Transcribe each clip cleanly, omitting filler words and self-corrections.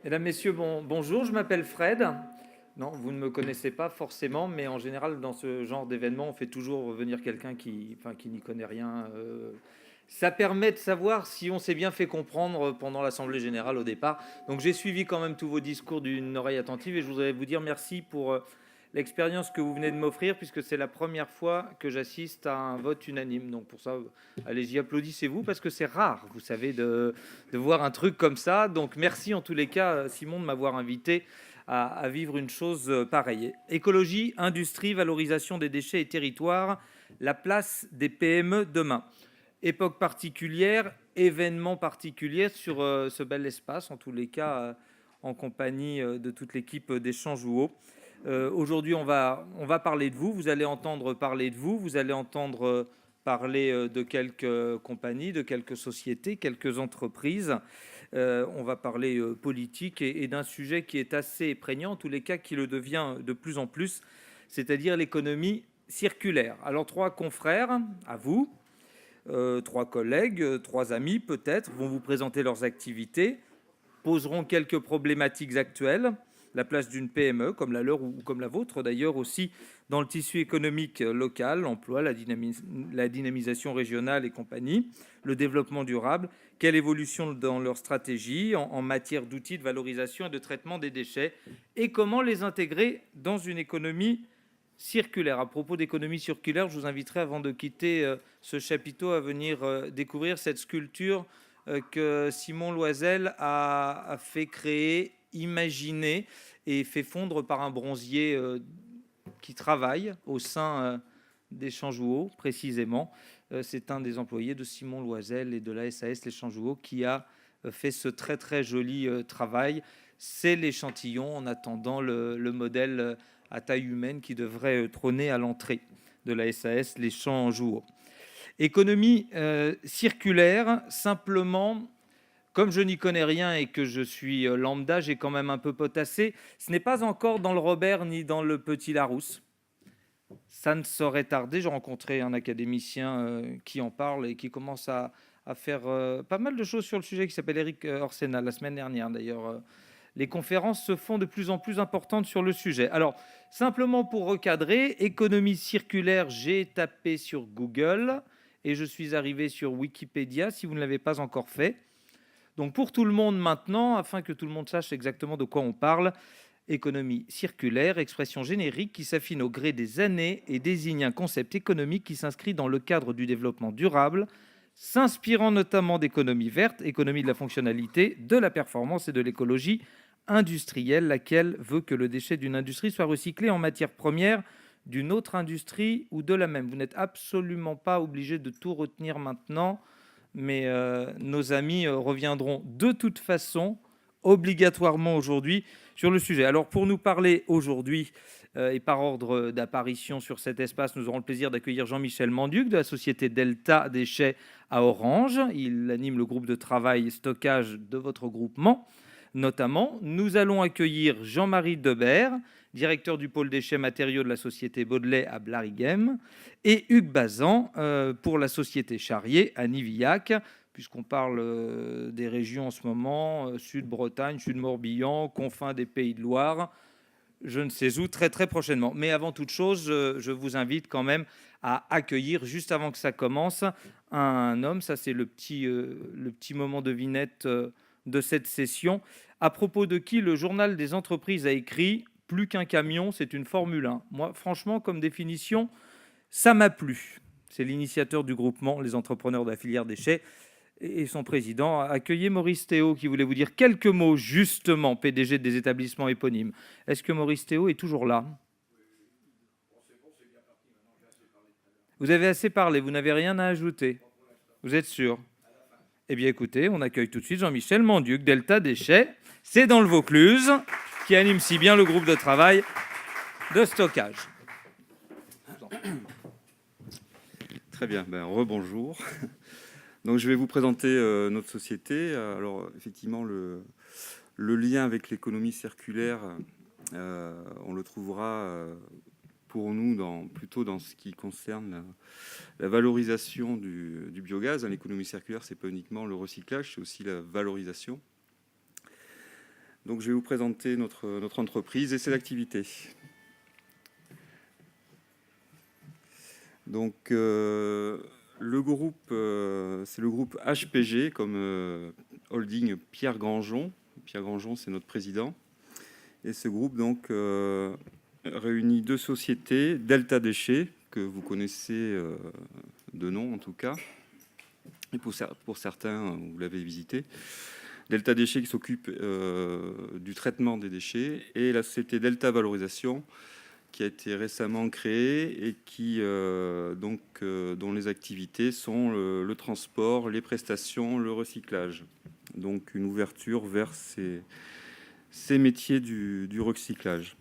Mesdames, Messieurs, bonjour, je m'appelle Fred. Non, vous ne me connaissez pas forcément, mais en général, dans ce genre d'événement, on fait toujours venir quelqu'un qui n'y connaît rien. Ça permet de savoir si on s'est bien fait comprendre pendant l'Assemblée générale au départ. Donc j'ai suivi quand même tous vos discours d'une oreille attentive et je voudrais vous dire merci pour l'expérience que vous venez de m'offrir, puisque c'est la première fois que j'assiste à un vote unanime. Donc pour ça, allez-y, applaudissez-vous, parce que c'est rare, vous savez, de voir un truc comme ça. Donc merci en tous les cas, Simon, de m'avoir invité à vivre une chose pareille. Écologie, industrie, valorisation des déchets et territoires, la place des PME demain. Époque particulière, événement particulier sur ce bel espace, en tous les cas en compagnie de toute l'équipe d'Échange Jouot. Aujourd'hui, on va parler de vous, vous allez entendre parler de vous, vous allez entendre parler de quelques compagnies, de quelques sociétés, quelques entreprises. On va parler politique et d'un sujet qui est assez prégnant, en tous les cas qui le devient de plus en plus, c'est-à-dire l'économie circulaire. Alors, trois confrères, à vous, trois collègues, trois amis peut-être, vont vous présenter leurs activités, poseront quelques problématiques actuelles, la place d'une PME comme la leur ou comme la vôtre d'ailleurs aussi dans le tissu économique local, l'emploi, la dynamisation régionale et compagnie, le développement durable, quelle évolution dans leur stratégie en matière d'outils de valorisation et de traitement des déchets et comment les intégrer dans une économie circulaire. À propos d'économie circulaire, je vous inviterai avant de quitter ce chapiteau à venir découvrir cette sculpture que Simon Loisel a fait créer, imaginer et fait fondre par un bronzier qui travaille au sein des Champs-Jouot, précisément. C'est un des employés de Simon Loisel et de la SAS Les Champs-Jouot qui a fait ce très très joli travail. C'est l'échantillon en attendant le modèle à taille humaine qui devrait trôner à l'entrée de la SAS Les Champs-Jouot. Économie circulaire, simplement, comme je n'y connais rien et que je suis lambda, j'ai quand même un peu potassé. Ce n'est pas encore dans le Robert ni dans le Petit Larousse. Ça ne saurait tarder. J'ai rencontré un académicien qui en parle et qui commence à faire pas mal de choses sur le sujet, qui s'appelle Eric Orsena, la semaine dernière d'ailleurs. Les conférences se font de plus en plus importantes sur le sujet. Alors, simplement pour recadrer, économie circulaire, j'ai tapé sur Google et je suis arrivé sur Wikipédia, si vous ne l'avez pas encore fait. Donc pour tout le monde maintenant, afin que tout le monde sache exactement de quoi on parle, économie circulaire, expression générique qui s'affine au gré des années et désigne un concept économique qui s'inscrit dans le cadre du développement durable, s'inspirant notamment d'économie verte, économie de la fonctionnalité, de la performance et de l'écologie industrielle, laquelle veut que le déchet d'une industrie soit recyclé en matière première d'une autre industrie ou de la même. Vous n'êtes absolument pas obligé de tout retenir maintenant, mais nos amis reviendront de toute façon obligatoirement aujourd'hui sur le sujet. Alors pour nous parler aujourd'hui et par ordre d'apparition sur cet espace, nous aurons le plaisir d'accueillir Jean-Michel Manduc de la société Delta Déchets à Orange. Il anime le groupe de travail stockage de votre groupement notamment. Nous allons accueillir Jean-Marie Debert, directeur du pôle déchets matériaux de la société Baudelet à Blarighem, et Hugues Bazan pour la société Charrier à Nivillac, puisqu'on parle des régions en ce moment, Sud-Bretagne, Sud-Morbihan, confins des Pays de Loire, je ne sais où, très très prochainement. Mais avant toute chose, je vous invite quand même à accueillir, juste avant que ça commence, un homme, ça c'est le petit moment de devinette de cette session, à propos de qui le journal des entreprises a écrit « Plus qu'un camion, c'est une Formule 1 ». Moi, franchement, comme définition, ça m'a plu. C'est l'initiateur du groupement Les Entrepreneurs de la filière déchets et son président. Accueillez Maurice Théo qui voulait vous dire quelques mots, justement, PDG des établissements éponymes. Est-ce que Maurice Théo est toujours là? Vous avez assez parlé, vous n'avez rien à ajouter. Vous êtes sûr? Eh bien écoutez, on accueille tout de suite Jean-Michel Manduc, Delta Déchets. C'est dans le Vaucluse, qui anime si bien le groupe de travail de stockage. Très bien, rebonjour. Donc je vais vous présenter notre société. Alors effectivement, le lien avec l'économie circulaire, on le trouvera pour nous plutôt dans ce qui concerne la valorisation du biogaz. L'économie circulaire, c'est pas uniquement le recyclage, c'est aussi la valorisation. Donc je vais vous présenter notre entreprise et ses activités. Donc le groupe, c'est le groupe HPG comme holding Pierre Granjon. Pierre Granjon, c'est notre président. Et ce groupe donc réunit deux sociétés, Delta Déchets, que vous connaissez de nom en tout cas, et pour certains, vous l'avez visité. Delta Déchets qui s'occupe du traitement des déchets, et la société Delta Valorisation qui a été récemment créée et qui dont les activités sont le transport, les prestations, le recyclage. Donc une ouverture vers ces métiers du recyclage.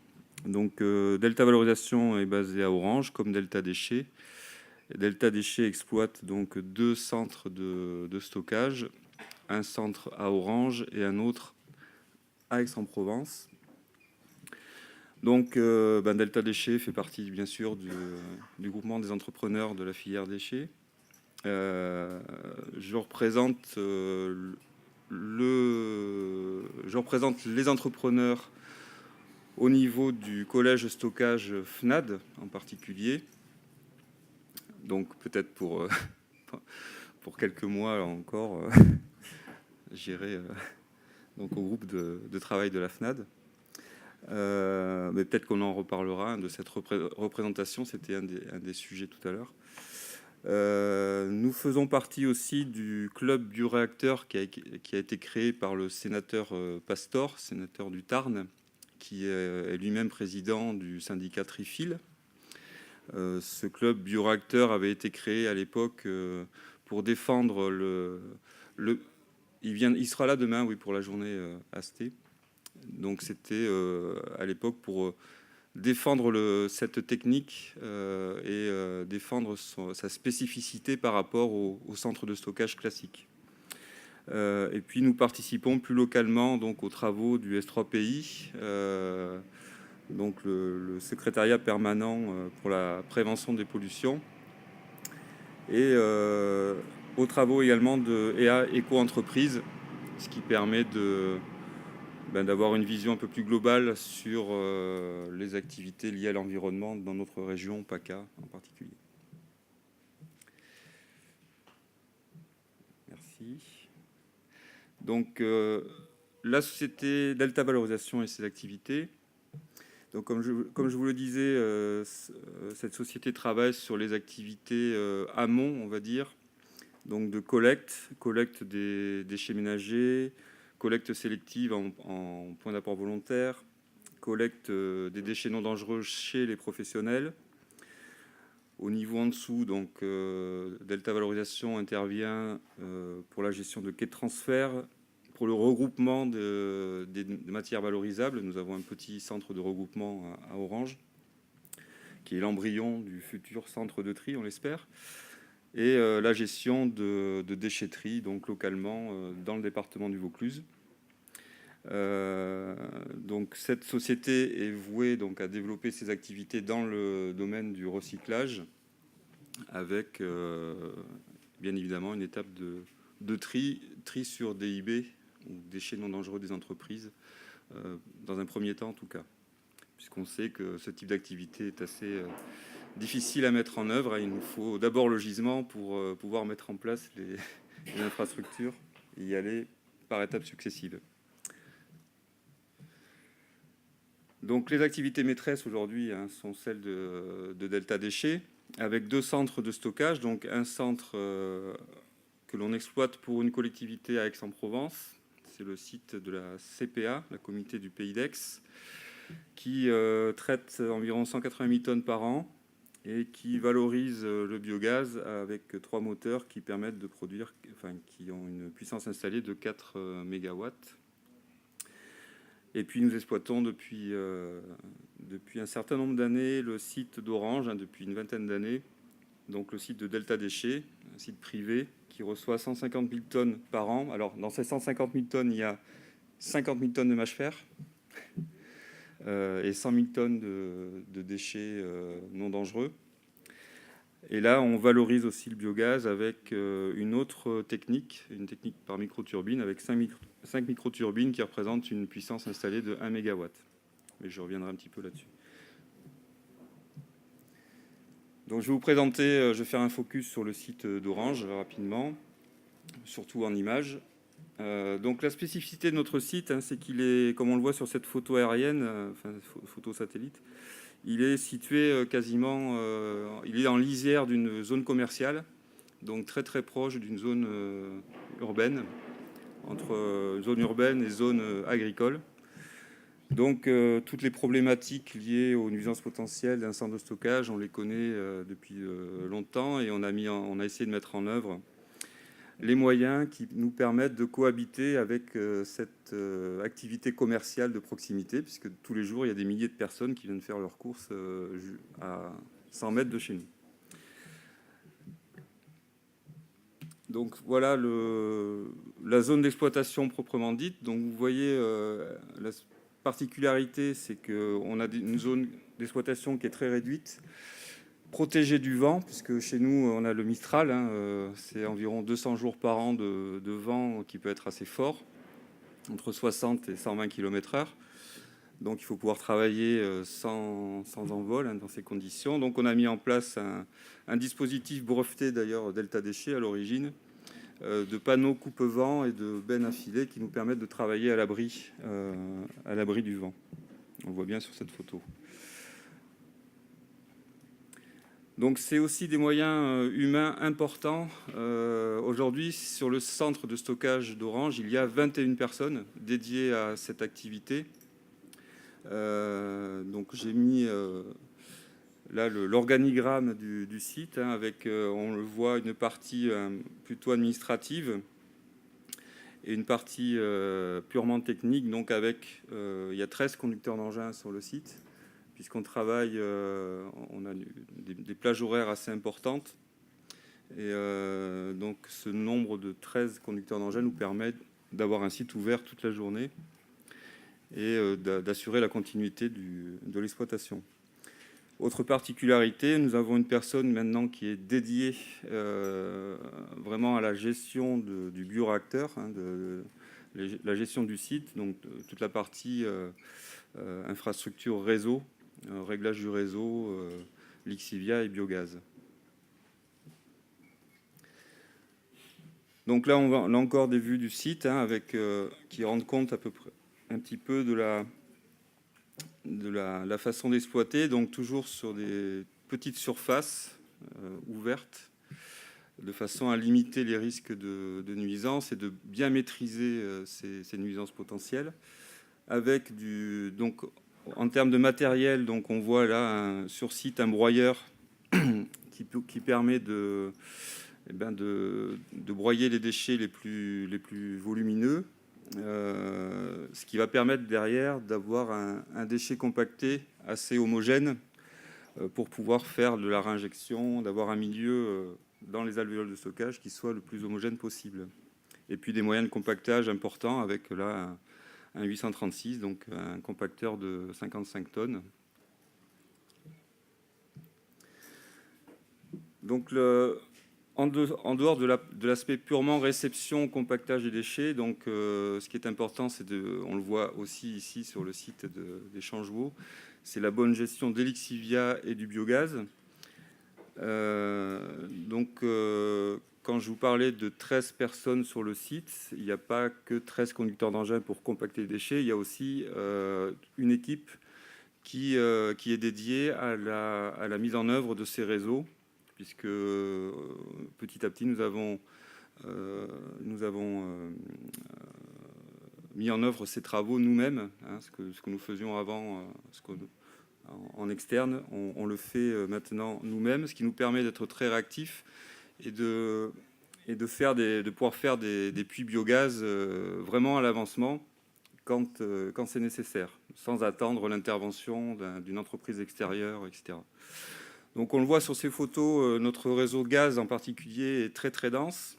Donc Delta Valorisation est basée à Orange, comme Delta Déchets. Delta Déchets exploite donc deux centres de stockage, un centre à Orange et un autre à Aix-en-Provence. Donc Delta Déchets fait partie bien sûr du groupement des entrepreneurs de la filière déchets. Je représente les entrepreneurs au niveau du collège stockage FNAD en particulier. Donc peut-être pour quelques mois encore, j'irai donc au groupe de travail de la FNAD. Mais peut-être qu'on en reparlera de cette représentation, c'était un des sujets tout à l'heure. Nous faisons partie aussi du club bioréacteur qui a été créé par le sénateur Pastor, sénateur du Tarn, qui est lui-même président du syndicat Trifil. Ce club bioréacteur avait été créé à l'époque pour défendre il sera là demain, oui, pour la journée AST. Donc c'était à l'époque pour défendre cette technique et défendre sa spécificité par rapport au centre de stockage classique. Et puis nous participons plus localement donc aux travaux du S3PI, donc le secrétariat permanent pour la prévention des pollutions, et aux travaux également de EA Éco-entreprise, ce qui permet d'avoir une vision un peu plus globale sur les activités liées à l'environnement dans notre région, PACA en particulier. Merci. Donc, la société Delta Valorisation et ses activités. Donc, comme je vous le disais, cette société travaille sur les activités amont, on va dire, donc de collecte des déchets ménagers, collecte sélective en point d'apport volontaire, collecte des déchets non dangereux chez les professionnels. Au niveau en dessous, donc Delta Valorisation intervient pour la gestion de quais de transfert, pour le regroupement des matières valorisables. Nous avons un petit centre de regroupement à Orange, qui est l'embryon du futur centre de tri, on l'espère, et la gestion de déchetterie, donc localement dans le département du Vaucluse. Donc cette société est vouée donc à développer ses activités dans le domaine du recyclage, avec bien évidemment une étape de tri sur DIB, ou déchets non dangereux des entreprises, dans un premier temps en tout cas, puisqu'on sait que ce type d'activité est assez difficile à mettre en œuvre. Il nous faut d'abord le gisement pour pouvoir mettre en place les infrastructures et y aller par étapes successives. Donc les activités maîtresses aujourd'hui sont celles de Delta Déchets, avec deux centres de stockage. Donc un centre que l'on exploite pour une collectivité à Aix-en-Provence, c'est le site de la CPA, la Comité du Pays d'Aix, qui traite environ 180 000 tonnes par an et qui valorise le biogaz avec 3 moteurs qui permettent de produire, qui ont une puissance installée de 4 MW. Et puis nous exploitons depuis un certain nombre d'années le site d'Orange, depuis une vingtaine d'années, donc le site de Delta Déchets, un site privé qui reçoit 150 000 tonnes par an. Alors dans ces 150 000 tonnes, il y a 50 000 tonnes de mâche-fer et 100 000 tonnes de déchets non dangereux. Et là, on valorise aussi le biogaz avec une autre technique, une technique par microturbine, avec 5 microturbines qui représentent une puissance installée de 1 MW. Mais je reviendrai un petit peu là-dessus. Donc, je vais vous présenter, je vais faire un focus sur le site d'Orange rapidement, surtout en images. Donc, la spécificité de notre site, hein, c'est qu'il est, comme on le voit sur cette photo aérienne, enfin photo satellite, il est situé quasiment, il est en lisière d'une zone commerciale, donc très très proche d'une zone urbaine, entre zone urbaine et zone agricole. Donc toutes les problématiques liées aux nuisances potentielles d'un centre de stockage, on les connaît depuis longtemps, et on a essayé de mettre en œuvre les moyens qui nous permettent de cohabiter avec cette activité commerciale de proximité, puisque tous les jours, il y a des milliers de personnes qui viennent faire leurs courses à 100 mètres de chez nous. Donc voilà la zone d'exploitation proprement dite. Donc vous voyez, la particularité, c'est qu'on a une zone d'exploitation qui est très réduite, protégé du vent, puisque chez nous, on a le Mistral, hein, c'est environ 200 jours par an de vent qui peut être assez fort, entre 60 et 120 km/h. Donc il faut pouvoir travailler sans envol, hein, dans ces conditions. Donc on a mis en place un dispositif breveté, d'ailleurs, Delta Déchets à l'origine, de panneaux coupe-vent et de bennes à filet qui nous permettent de travailler à l'abri du vent. On le voit bien sur cette photo. Donc c'est aussi des moyens humains importants. Aujourd'hui, sur le centre de stockage d'Orange, il y a 21 personnes dédiées à cette activité. Donc j'ai mis là l'organigramme du site, hein, avec, on le voit, une partie plutôt administrative et une partie purement technique. Donc avec, il y a 13 conducteurs d'engins sur le site, puisqu'on travaille, on a des plages horaires assez importantes. Et donc ce nombre de 13 conducteurs d'engins nous permet d'avoir un site ouvert toute la journée et d'assurer la continuité de l'exploitation. Autre particularité, nous avons une personne maintenant qui est dédiée vraiment à la gestion du bioréacteur, hein, la gestion du site, donc toute la partie infrastructure réseau, réglage du réseau, Lixivia et biogaz. Donc là, on a encore des vues du site, hein, avec, qui rendent compte à peu près un petit peu de la façon d'exploiter, donc toujours sur des petites surfaces ouvertes, de façon à limiter les risques de nuisances et de bien maîtriser ces nuisances potentielles. Avec donc, en termes de matériel, donc on voit là sur site un broyeur qui permet de broyer les déchets les plus volumineux, ce qui va permettre derrière d'avoir un déchet compacté assez homogène pour pouvoir faire de la réinjection, d'avoir un milieu dans les alvéoles de stockage qui soit le plus homogène possible. Et puis des moyens de compactage importants avec là un 836, donc un compacteur de 55 tonnes. Donc en dehors de l'aspect purement réception, compactage des déchets, donc ce qui est important, c'est on le voit aussi ici sur le site des Changeaux, c'est la bonne gestion des Lixivia et du biogaz. Donc quand je vous parlais de 13 personnes sur le site, il n'y a pas que 13 conducteurs d'engins pour compacter les déchets, il y a aussi une équipe qui est dédiée à la mise en œuvre de ces réseaux, puisque petit à petit, nous avons mis en œuvre ces travaux nous-mêmes, hein, ce que nous faisions avant, en externe, on le fait maintenant nous-mêmes, ce qui nous permet d'être très réactifs et de pouvoir faire des puits biogaz vraiment à l'avancement quand c'est nécessaire, sans attendre l'intervention d'une entreprise extérieure, etc. Donc on le voit sur ces photos, notre réseau gaz en particulier est très très dense,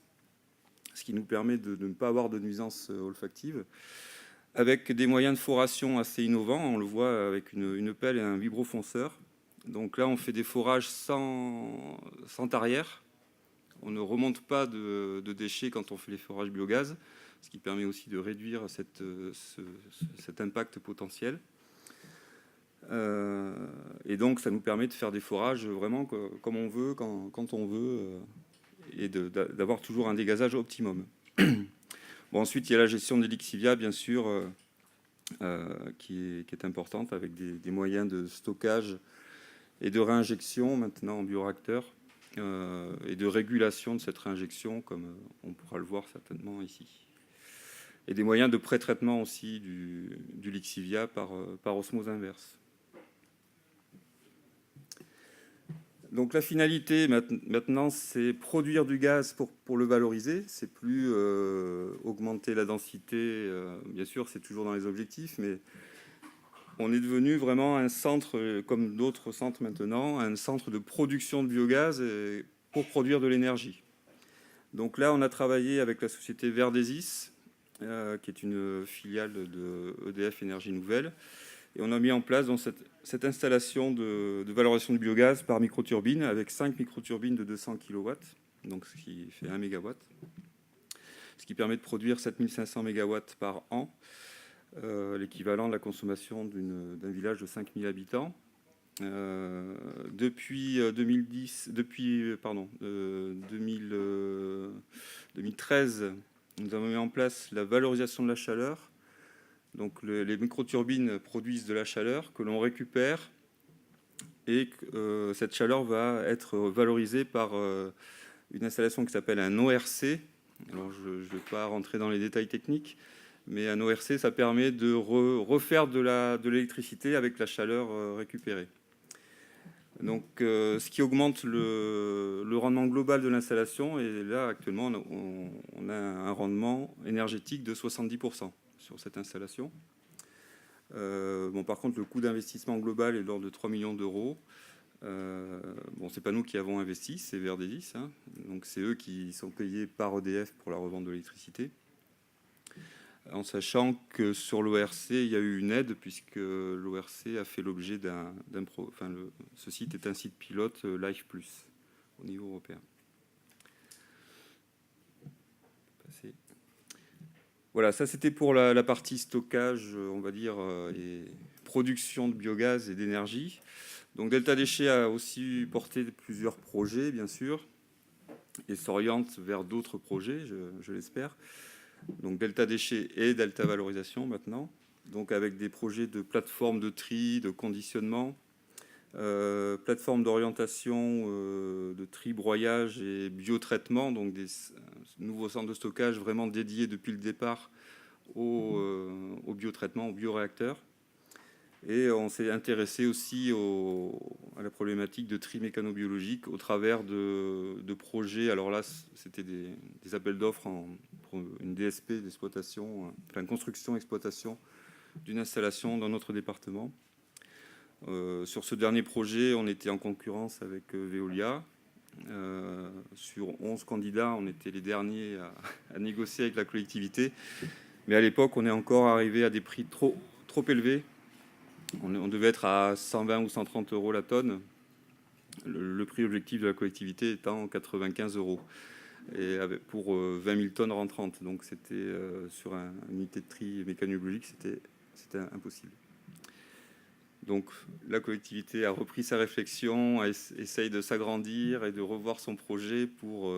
ce qui nous permet de ne pas avoir de nuisances olfactives, avec des moyens de foration assez innovants. On le voit avec une pelle et un vibrofonceur Donc là, on fait des forages sans tarière. On ne remonte pas de déchets quand on fait les forages biogaz, ce qui permet aussi de réduire cet impact potentiel. Et donc, ça nous permet de faire des forages vraiment comme on veut, quand on veut, et d'avoir toujours un dégazage optimum. Bon, ensuite, il y a la gestion des lixivia, bien sûr, qui est importante, avec des moyens de stockage et de réinjection maintenant en bioréacteur, et de régulation de cette réinjection, comme on pourra le voir certainement ici. Et des moyens de pré-traitement aussi du lixivia par osmose inverse. Donc la finalité maintenant, c'est produire du gaz pour le valoriser. C'est plus augmenter la densité. Bien sûr, c'est toujours dans les objectifs, mais on est devenu vraiment un centre, comme d'autres centres maintenant, un centre de production de biogaz pour produire de l'énergie. Donc là, on a travaillé avec la société Verdesis, qui est une filiale de EDF Énergie Nouvelle. Et on a mis en place dans cette installation de valorisation du biogaz par microturbine, avec 5 microturbines de 200 kW, donc ce qui fait 1 MW, ce qui permet de produire 7500 MW par an, l'équivalent de la consommation d'un village de 5000 habitants. Depuis 2013, nous avons mis en place la valorisation de la chaleur. Donc les microturbines produisent de la chaleur que l'on récupère, et cette chaleur va être valorisée par une installation qui s'appelle un ORC. Alors je ne vais pas rentrer dans les détails techniques, mais un ORC, ça permet de refaire de l'électricité avec la chaleur récupérée. Donc, ce qui augmente le rendement global de l'installation. Et là, actuellement, on a un rendement énergétique de 70% sur cette installation. Bon, par contre, le coût d'investissement global est de l'ordre de 3 millions d'euros. Bon, c'est pas nous qui avons investi, c'est Verdesis, hein. Donc, c'est eux qui sont payés par EDF pour la revente de l'électricité. En sachant que sur l'ORC, il y a eu une aide, puisque l'ORC a fait l'objet ce site est un site pilote Life Plus au niveau européen. Voilà, ça c'était pour la partie stockage, on va dire, et production de biogaz et d'énergie. Donc Delta Déchets a aussi porté plusieurs projets, bien sûr, et s'oriente vers d'autres projets, je l'espère. Donc Delta Déchets et Delta Valorisation maintenant, donc avec des projets de plateforme de tri, de conditionnement, plateforme d'orientation, de tri, broyage et biotraitement, donc des nouveaux centres de stockage vraiment dédiés depuis le départ au biotraitement, au bioréacteur. Et on s'est intéressé aussi à la problématique de tri mécanobiologique au travers de projets. Alors là, c'était des appels d'offres pour une DSP d'exploitation, enfin construction-exploitation d'une installation dans notre département. Sur ce dernier projet, on était en concurrence avec Veolia. Sur 11 candidats, on était les derniers à négocier avec la collectivité. Mais à l'époque, on est encore arrivé à des prix trop élevés. On devait être à 120 ou 130 euros la tonne, le prix objectif de la collectivité étant 95 euros, et pour 20 000 tonnes rentrantes. Donc c'était sur une unité de tri mécanobiologique, c'était impossible. Donc la collectivité a repris sa réflexion, essaye de s'agrandir et de revoir son projet pour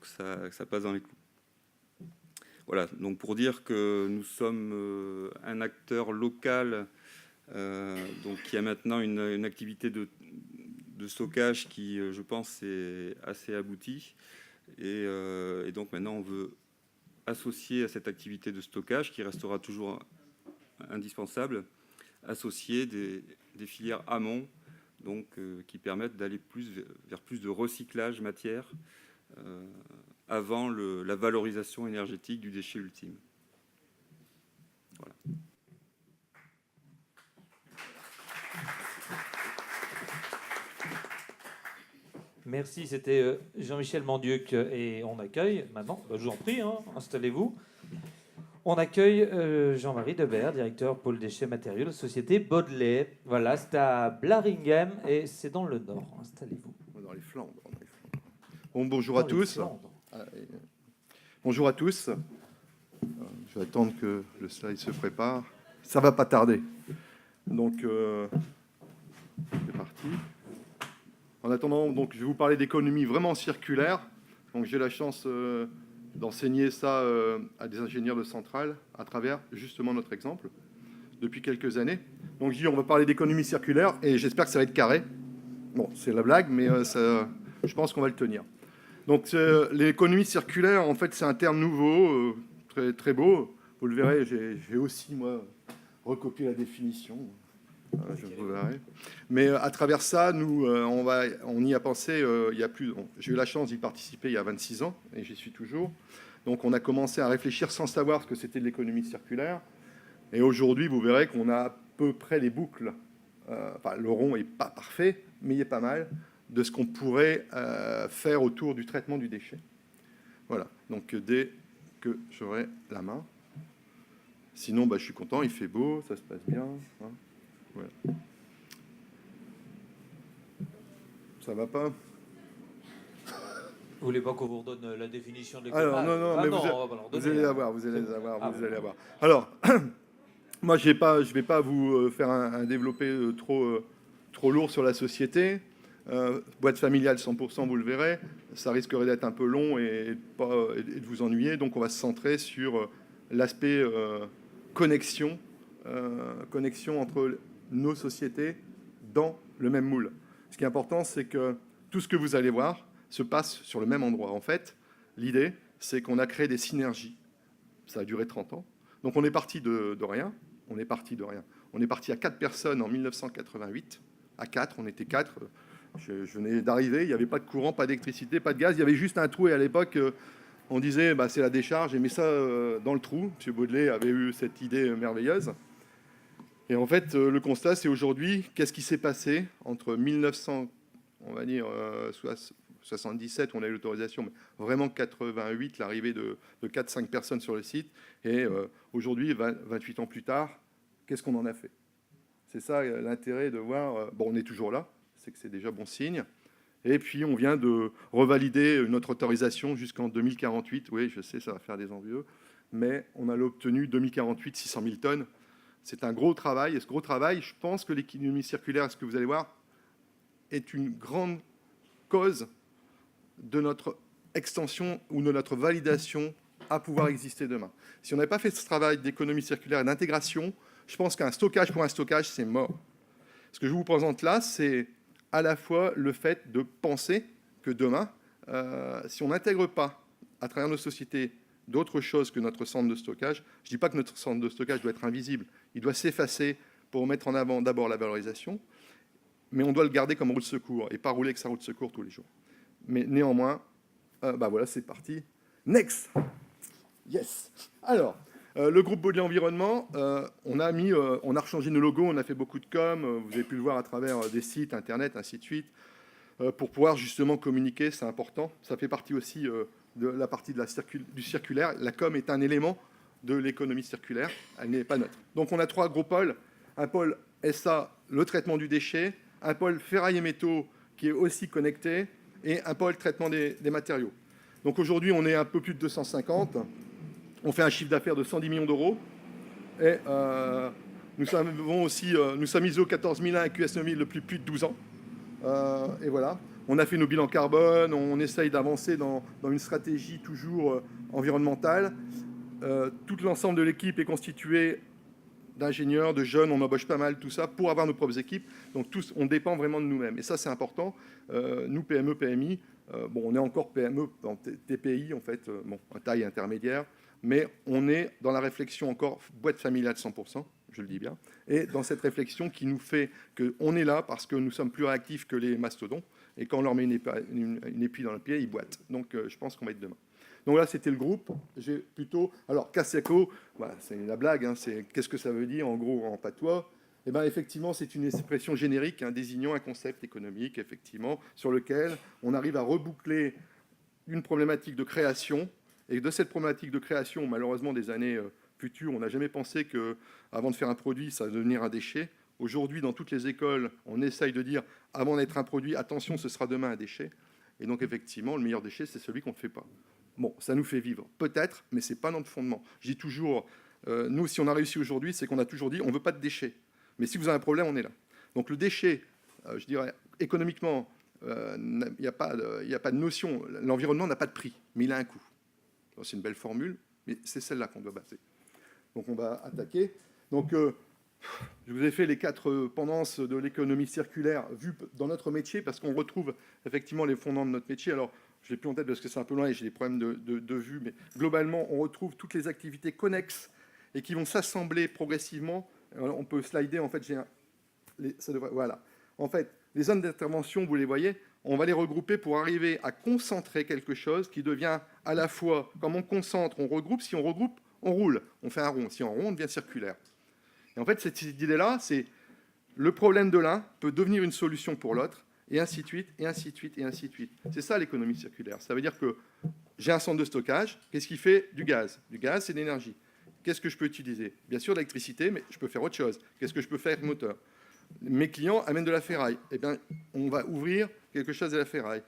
que ça passe dans les clous. Voilà, donc pour dire que nous sommes un acteur local, donc qui a maintenant une activité de stockage qui, je pense, est assez aboutie. Et donc maintenant, on veut associer à cette activité de stockage, qui restera toujours indispensable, associer des filières amont, donc qui permettent d'aller vers plus de recyclage matière, avant la valorisation énergétique du déchet ultime. Voilà. Merci, c'était Jean-Michel Mandieuc et on accueille maintenant, je vous en prie, hein, installez-vous. On accueille Jean-Marie Debert, directeur pôle déchets matériaux, société Baudelaire. Voilà, c'est à Blaringham et c'est dans le nord. Installez-vous. Dans les Flandres. Bon, bonjour Dans à les tous. Flandres. Bonjour à tous. Je vais attendre que le slide se prépare. Ça va pas tarder. Donc, c'est parti. En attendant, donc, je vais vous parler d'économie vraiment circulaire. Donc, j'ai la chance d'enseigner ça à des ingénieurs de centrales à travers justement notre exemple depuis quelques années. Donc, je dis, on va parler d'économie circulaire et j'espère que ça va être carré. Bon, c'est la blague, mais je pense qu'on va le tenir. Donc, l'économie circulaire, en fait, c'est un terme nouveau, très, très beau. Vous le verrez, j'ai aussi, moi, recopié la définition. Je vous verrai. Mais à travers ça, nous, on y a pensé il y a plus. J'ai eu la chance d'y participer il y a 26 ans, et j'y suis toujours. Donc, on a commencé à réfléchir sans savoir ce que c'était de l'économie circulaire. Et aujourd'hui, vous verrez qu'on a à peu près les boucles. Enfin, le rond n'est pas parfait, mais il est pas mal de ce qu'on pourrait faire autour du traitement du déchet. Voilà, donc dès que j'aurai la main. Sinon, je suis content, il fait beau, ça se passe bien. Hein. Voilà. Ça va pas? Vous voulez pas qu'on vous redonne la définition de l'économie? Alors, non, mais vous allez avoir, vous allez avoir. Alors, moi, je vais pas vous faire un développé trop lourd sur la société. Boîte familiale 100%, vous le verrez, ça risquerait d'être un peu long et de vous ennuyer. Donc, on va se centrer sur l'aspect connexion entre nos sociétés dans le même moule. Ce qui est important, c'est que tout ce que vous allez voir se passe sur le même endroit. En fait, l'idée, c'est qu'on a créé des synergies. Ça a duré 30 ans. Donc, on est parti de rien. On est parti à 4 personnes en 1988. À 4, on était 4. Je venais d'arriver, il n'y avait pas de courant, pas d'électricité, pas de gaz. Il y avait juste un trou et à l'époque, on disait c'est la décharge et met ça dans le trou. M. Baudelaire avait eu cette idée merveilleuse. Et en fait, le constat, c'est aujourd'hui, qu'est-ce qui s'est passé entre 1977, on a eu l'autorisation, mais vraiment 88, l'arrivée de 4-5 personnes sur le site. Et aujourd'hui, 28 ans plus tard, qu'est-ce qu'on en a fait? C'est ça l'intérêt de voir. Bon, on est toujours là, c'est que c'est déjà bon signe. Et puis, on vient de revalider notre autorisation jusqu'en 2048. Oui, je sais, ça va faire des envieux. Mais on a obtenu 2048, 600 000 tonnes. C'est un gros travail. Et ce gros travail, je pense que l'économie circulaire, ce que vous allez voir, est une grande cause de notre extension ou de notre validation à pouvoir exister demain. Si on n'avait pas fait ce travail d'économie circulaire et d'intégration, je pense qu'un stockage pour un stockage, c'est mort. Ce que je vous présente là, c'est à la fois le fait de penser que demain, si on n'intègre pas à travers nos sociétés d'autres choses que notre centre de stockage, je ne dis pas que notre centre de stockage doit être invisible, il doit s'effacer pour mettre en avant d'abord la valorisation, mais on doit le garder comme roue de secours et pas rouler avec sa roue de secours tous les jours. Mais néanmoins, voilà, c'est parti. Next. Yes. Alors, le groupe Baudelaire Environnement, on a rechangé nos logos, on a fait beaucoup de com, vous avez pu le voir à travers des sites, internet, ainsi de suite, pour pouvoir justement communiquer, c'est important. Ça fait partie aussi de la partie du circulaire. La com est un élément de l'économie circulaire, elle n'est pas neutre. Donc on a 3 gros pôles. Un pôle SA, le traitement du déchet, un pôle ferraille et métaux qui est aussi connecté, et un pôle traitement des matériaux. Donc aujourd'hui, on est un peu plus de 250. On fait un chiffre d'affaires de 110 millions d'euros. Et nous sommes ISO 14001 et QS 9000 depuis plus de 12 ans. Et voilà. On a fait nos bilans carbone, on essaye d'avancer dans une stratégie toujours environnementale. Tout l'ensemble de l'équipe est constitué d'ingénieurs, de jeunes, on embauche pas mal, tout ça, pour avoir nos propres équipes. Donc tous, on dépend vraiment de nous-mêmes. Et ça, c'est important. Nous, PME, PMI, on est encore PME, TPI, en fait, à taille intermédiaire, mais on est dans la réflexion encore boîte familiale 100%, je le dis bien, et dans cette réflexion qui nous fait qu'on est là parce que nous sommes plus réactifs que les mastodons, et quand on leur met une épée dans le pied, ils boitent. Donc, je pense qu'on va être demain. Donc là, c'était le groupe. J'ai plutôt... Alors, CASECO, voilà, c'est la blague, hein, c'est qu'est-ce que ça veut dire, en gros, en patois. Eh bien, effectivement, c'est une expression générique désignant un concept économique, effectivement, sur lequel on arrive à reboucler une problématique de création. Et de cette problématique de création, malheureusement, des années futur, on n'a jamais pensé qu'avant de faire un produit, ça va devenir un déchet. Aujourd'hui, dans toutes les écoles, on essaye de dire, avant d'être un produit, attention, ce sera demain un déchet. Et donc, effectivement, le meilleur déchet, c'est celui qu'on ne fait pas. Bon, ça nous fait vivre, peut-être, mais ce n'est pas notre fondement. Je dis toujours, nous, si on a réussi aujourd'hui, c'est qu'on a toujours dit, on ne veut pas de déchets. Mais si vous avez un problème, on est là. Donc, le déchet, je dirais, économiquement, il n'y a pas de notion. L'environnement n'a pas de prix, mais il a un coût. C'est une belle formule, mais c'est celle-là qu'on doit baser. Donc, on va attaquer. Donc, je vous ai fait les 4 pendances de l'économie circulaire vues dans notre métier, parce qu'on retrouve effectivement les fondements de notre métier. Alors, je ne l'ai plus en tête parce que c'est un peu loin et j'ai des problèmes de vue, mais globalement, on retrouve toutes les activités connexes et qui vont s'assembler progressivement. Alors, on peut slider, en fait, voilà. En fait, les zones d'intervention, vous les voyez, on va les regrouper pour arriver à concentrer quelque chose qui devient à la fois, comme on concentre, on regroupe, si on regroupe, on roule, on fait un rond, si on rond, on devient circulaire. Et en fait, cette idée-là, c'est le problème de l'un peut devenir une solution pour l'autre, et ainsi de suite, et ainsi de suite, et ainsi de suite. C'est ça l'économie circulaire. Ça veut dire que j'ai un centre de stockage, qu'est-ce qui fait du gaz? Du gaz, c'est de l'énergie. Qu'est-ce que je peux utiliser? Bien sûr, de l'électricité, mais je peux faire autre chose. Qu'est-ce que je peux faire avec le moteur? Mes clients amènent de la ferraille. Eh bien, on va ouvrir quelque chose de la ferraille.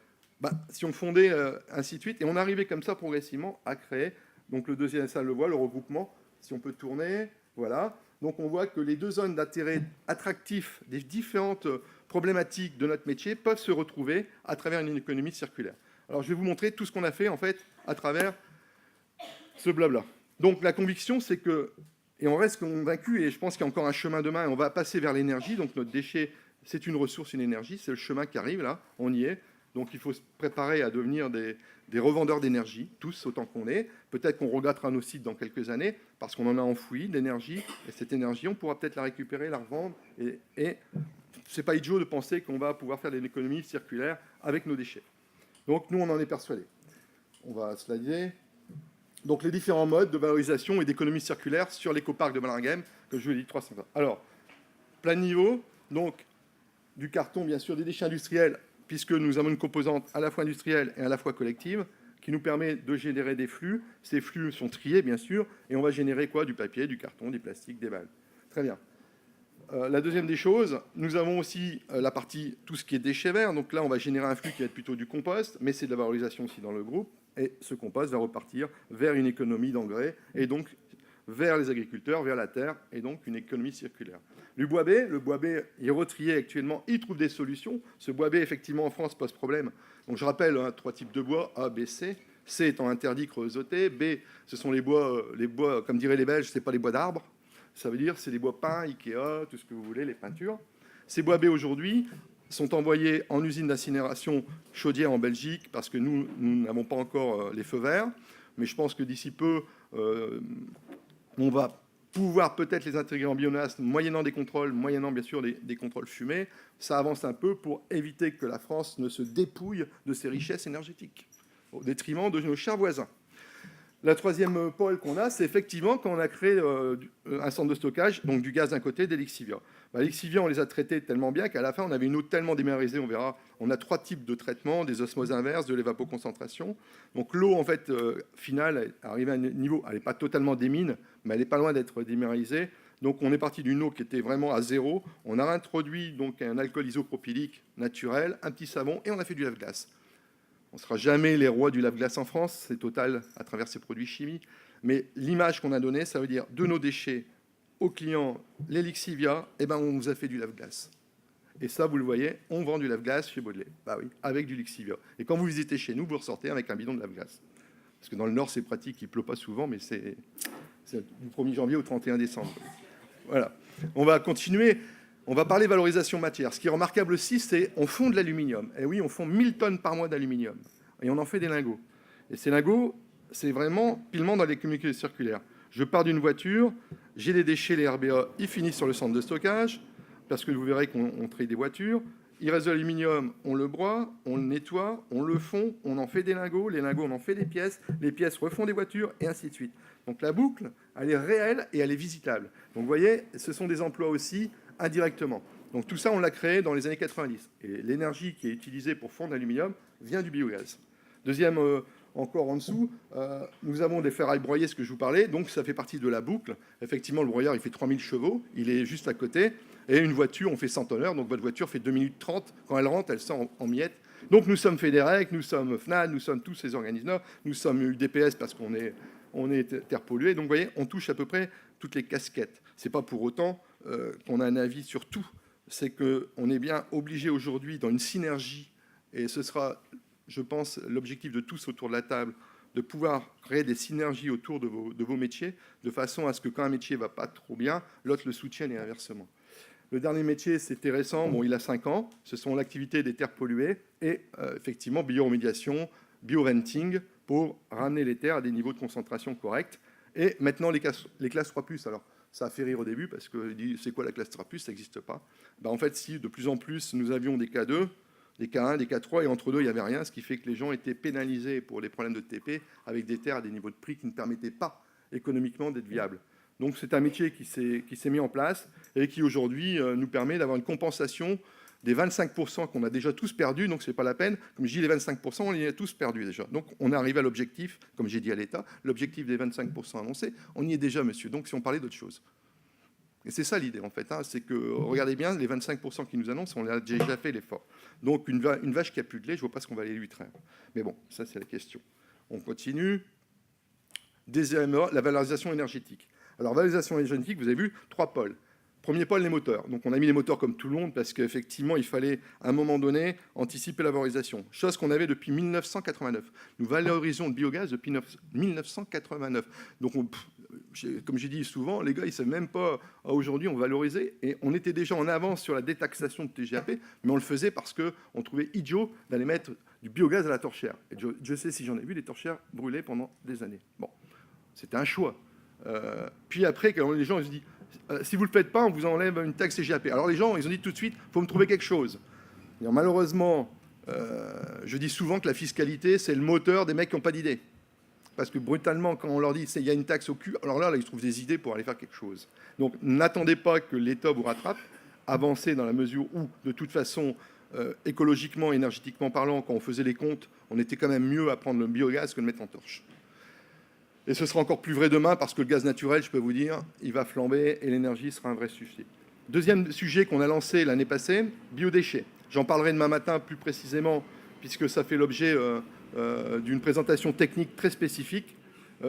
Si on fondait ainsi de suite, et on arrivait comme ça progressivement à créer, donc le deuxième, ça le voit, le regroupement, si on peut tourner, voilà. Donc on voit que les 2 zones d'intérêt attractifs des différentes problématiques de notre métier peuvent se retrouver à travers une économie circulaire. Alors je vais vous montrer tout ce qu'on a fait en fait à travers ce blabla. Donc la conviction, c'est que, et on reste convaincu, et je pense qu'il y a encore un chemin demain, et on va passer vers l'énergie. Donc notre déchet, c'est une ressource, une énergie, c'est le chemin qui arrive là, on y est. Donc il faut se préparer à devenir des revendeurs d'énergie, tous autant qu'on est. Peut-être qu'on regrettera nos sites dans quelques années, parce qu'on en a enfoui de l'énergie, et cette énergie, on pourra peut-être la récupérer, la revendre, et c'est pas idiot de penser qu'on va pouvoir faire de l'économie circulaire avec nos déchets. Donc nous, on en est persuadés. On va slider. Donc les différents modes de valorisation et d'économie circulaire sur l'écoparc de Malinguem, que je vous ai dit 300 ans. Alors, plein niveau, donc du carton, bien sûr, des déchets industriels, puisque nous avons une composante à la fois industrielle et à la fois collective, qui nous permet de générer des flux. Ces flux sont triés, bien sûr, et on va générer quoi? Du papier, du carton, du plastique, des balles. Très bien. La deuxième des choses, nous avons aussi la partie, tout ce qui est déchets verts. Donc là, on va générer un flux qui va être plutôt du compost, mais c'est de la valorisation aussi dans le groupe. Et ce compost va repartir vers une économie d'engrais, et donc vers les agriculteurs, vers la terre, et donc une économie circulaire. Le bois B, il est retrié actuellement, il trouve des solutions. Ce bois B, effectivement, en France, pose problème. Donc je rappelle 3 types de bois, A, B, C. C étant interdit, creusoté. B, ce sont les bois, comme diraient les Belges, c'est pas les bois d'arbres. Ça veut dire c'est les bois peints, Ikea, tout ce que vous voulez, les peintures. Ces bois B aujourd'hui sont envoyés en usine d'incinération chaudière en Belgique parce que nous n'avons pas encore les feux verts. Mais je pense que d'ici peu, on va pouvoir peut-être les intégrer en biomasse, moyennant des contrôles, moyennant bien sûr des contrôles fumés. Ça avance un peu pour éviter que la France ne se dépouille de ses richesses énergétiques, au détriment de nos chers voisins. La troisième pôle qu'on a, c'est effectivement quand on a créé un centre de stockage, donc du gaz d'un côté, des lixiviats. Les lixiviats, on les a traités tellement bien qu'à la fin, on avait une eau tellement déminéralisée, on verra, on a 3 types de traitements, des osmoses inverses, de l'évapoconcentration. Donc l'eau, en fait, finale, arrive à un niveau, elle n'est pas totalement démine, mais elle n'est pas loin d'être déminéralisée. Donc on est parti d'une eau qui était vraiment à zéro. On a introduit donc un alcool isopropylique naturel, un petit savon, et on a fait du lave-glace. On ne sera jamais les rois du lave-glace en France, c'est Total à travers ses produits chimiques. Mais l'image qu'on a donnée, ça veut dire de nos déchets aux clients, les lixivia, on vous a fait du lave-glace. Et ça, vous le voyez, on vend du lave-glace chez Baudelaire. Bah oui, avec du lixivia. Et quand vous visitez chez nous, vous ressortez avec un bidon de lave-glace. Parce que dans le Nord, c'est pratique, il ne pleut pas souvent, mais c'est du 1er janvier au 31 décembre. Voilà. On va continuer. On va parler valorisation matière. Ce qui est remarquable aussi, c'est on fond de l'aluminium. Et oui, on fond 1000 tonnes par mois d'aluminium. Et on en fait des lingots. Et ces lingots, c'est vraiment pilement dans l'économie circulaire. Je pars d'une voiture, j'ai des déchets, les RBA, ils finissent sur le centre de stockage, parce que vous verrez qu'on trie des voitures. Il reste de l'aluminium, on le broie, on le nettoie, on le fond, on en fait des lingots, les lingots, on en fait des pièces, les pièces refont des voitures, et ainsi de suite. Donc la boucle, elle est réelle et elle est visitable. Donc vous voyez, ce sont des emplois aussi indirectement. Donc tout ça, on l'a créé dans les années 90. Et l'énergie qui est utilisée pour fondre l'aluminium vient du biogaz. Deuxième encore en dessous, nous avons des ferrailles broyées, ce que je vous parlais, donc ça fait partie de la boucle. Effectivement, le broyeur, il fait 3000 chevaux, il est juste à côté, et une voiture, on fait 100 tonneurs, donc votre voiture fait 2 minutes 30, quand elle rentre, elle sort en miettes. Donc nous sommes FEDEREC, nous sommes FNAD, nous sommes tous ces organismes-là, nous sommes UDPS parce qu'on est terre polluée, donc vous voyez, on touche à peu près toutes les casquettes. C'est pas pour autant qu'on a un avis sur tout, c'est qu'on est bien obligé aujourd'hui, dans une synergie, et ce sera, je pense, l'objectif de tous autour de la table, de pouvoir créer des synergies autour de vos métiers, de façon à ce que quand un métier ne va pas trop bien, l'autre le soutienne et inversement. Le dernier métier, c'était récent, bon, il a 5 ans, ce sont l'activité des terres polluées et effectivement bioremédiation, bioventing, pour ramener les terres à des niveaux de concentration corrects. Et maintenant, les classes 3+, alors ça a fait rire au début, parce que c'est quoi la classe 3+, ça n'existe pas. Ben, en fait, si de plus en plus, nous avions des K2, des K1, des K3, et entre deux, il n'y avait rien, ce qui fait que les gens étaient pénalisés pour les problèmes de TP, avec des terres à des niveaux de prix qui ne permettaient pas économiquement d'être viables. Donc c'est un métier qui s'est mis en place et qui aujourd'hui nous permet d'avoir une compensation des 25% qu'on a déjà tous perdus, donc ce n'est pas la peine. Comme je dis, les 25%, on les a tous perdus déjà. Donc on est arrivé à l'objectif, comme j'ai dit à l'État, l'objectif des 25% annoncé, on y est déjà, monsieur. Donc si on parlait d'autre chose. Et c'est ça l'idée, en fait, hein, c'est que, regardez bien, les 25% qui nous annoncent, on a déjà fait l'effort. Donc une vache qui a plus de lait, je ne vois pas ce qu'on va aller lui traire. Mais bon, ça c'est la question. On continue. Deuxièmement, la valorisation énergétique. Alors, valorisation énergétique, vous avez vu, 3 pôles. Premier pôle, les moteurs. Donc, on a mis les moteurs comme tout le monde parce qu'effectivement, il fallait, à un moment donné, anticiper la valorisation. Chose qu'on avait depuis 1989. Nous valorisons le biogaz depuis 1989. Donc, comme j'ai dit souvent, les gars, ils ne savent même pas, aujourd'hui, on valorisait. Et on était déjà en avance sur la détaxation de TGAP, mais on le faisait parce qu'on trouvait idiot d'aller mettre du biogaz à la torchère. Et je sais si j'en ai vu des torchères brûlées pendant des années. Bon, c'était un choix. Puis après, quand les gens ils se disent si vous ne le faites pas, on vous enlève une taxe TGAP. Alors les gens, ils ont dit tout de suite, il faut me trouver quelque chose. Et malheureusement, je dis souvent que la fiscalité, c'est le moteur des mecs qui n'ont pas d'idée. Parce que brutalement, quand on leur dit il y a une taxe au cul, alors là, ils trouvent des idées pour aller faire quelque chose. Donc n'attendez pas que l'État vous rattrape. Avancez dans la mesure où, de toute façon, écologiquement, énergétiquement parlant, quand on faisait les comptes, on était quand même mieux à prendre le biogaz que de le mettre en torche. Et ce sera encore plus vrai demain parce que le gaz naturel, je peux vous dire, il va flamber et l'énergie sera un vrai sujet. Deuxième sujet qu'on a lancé l'année passée, biodéchets. J'en parlerai demain matin plus précisément puisque ça fait l'objet d'une présentation technique très spécifique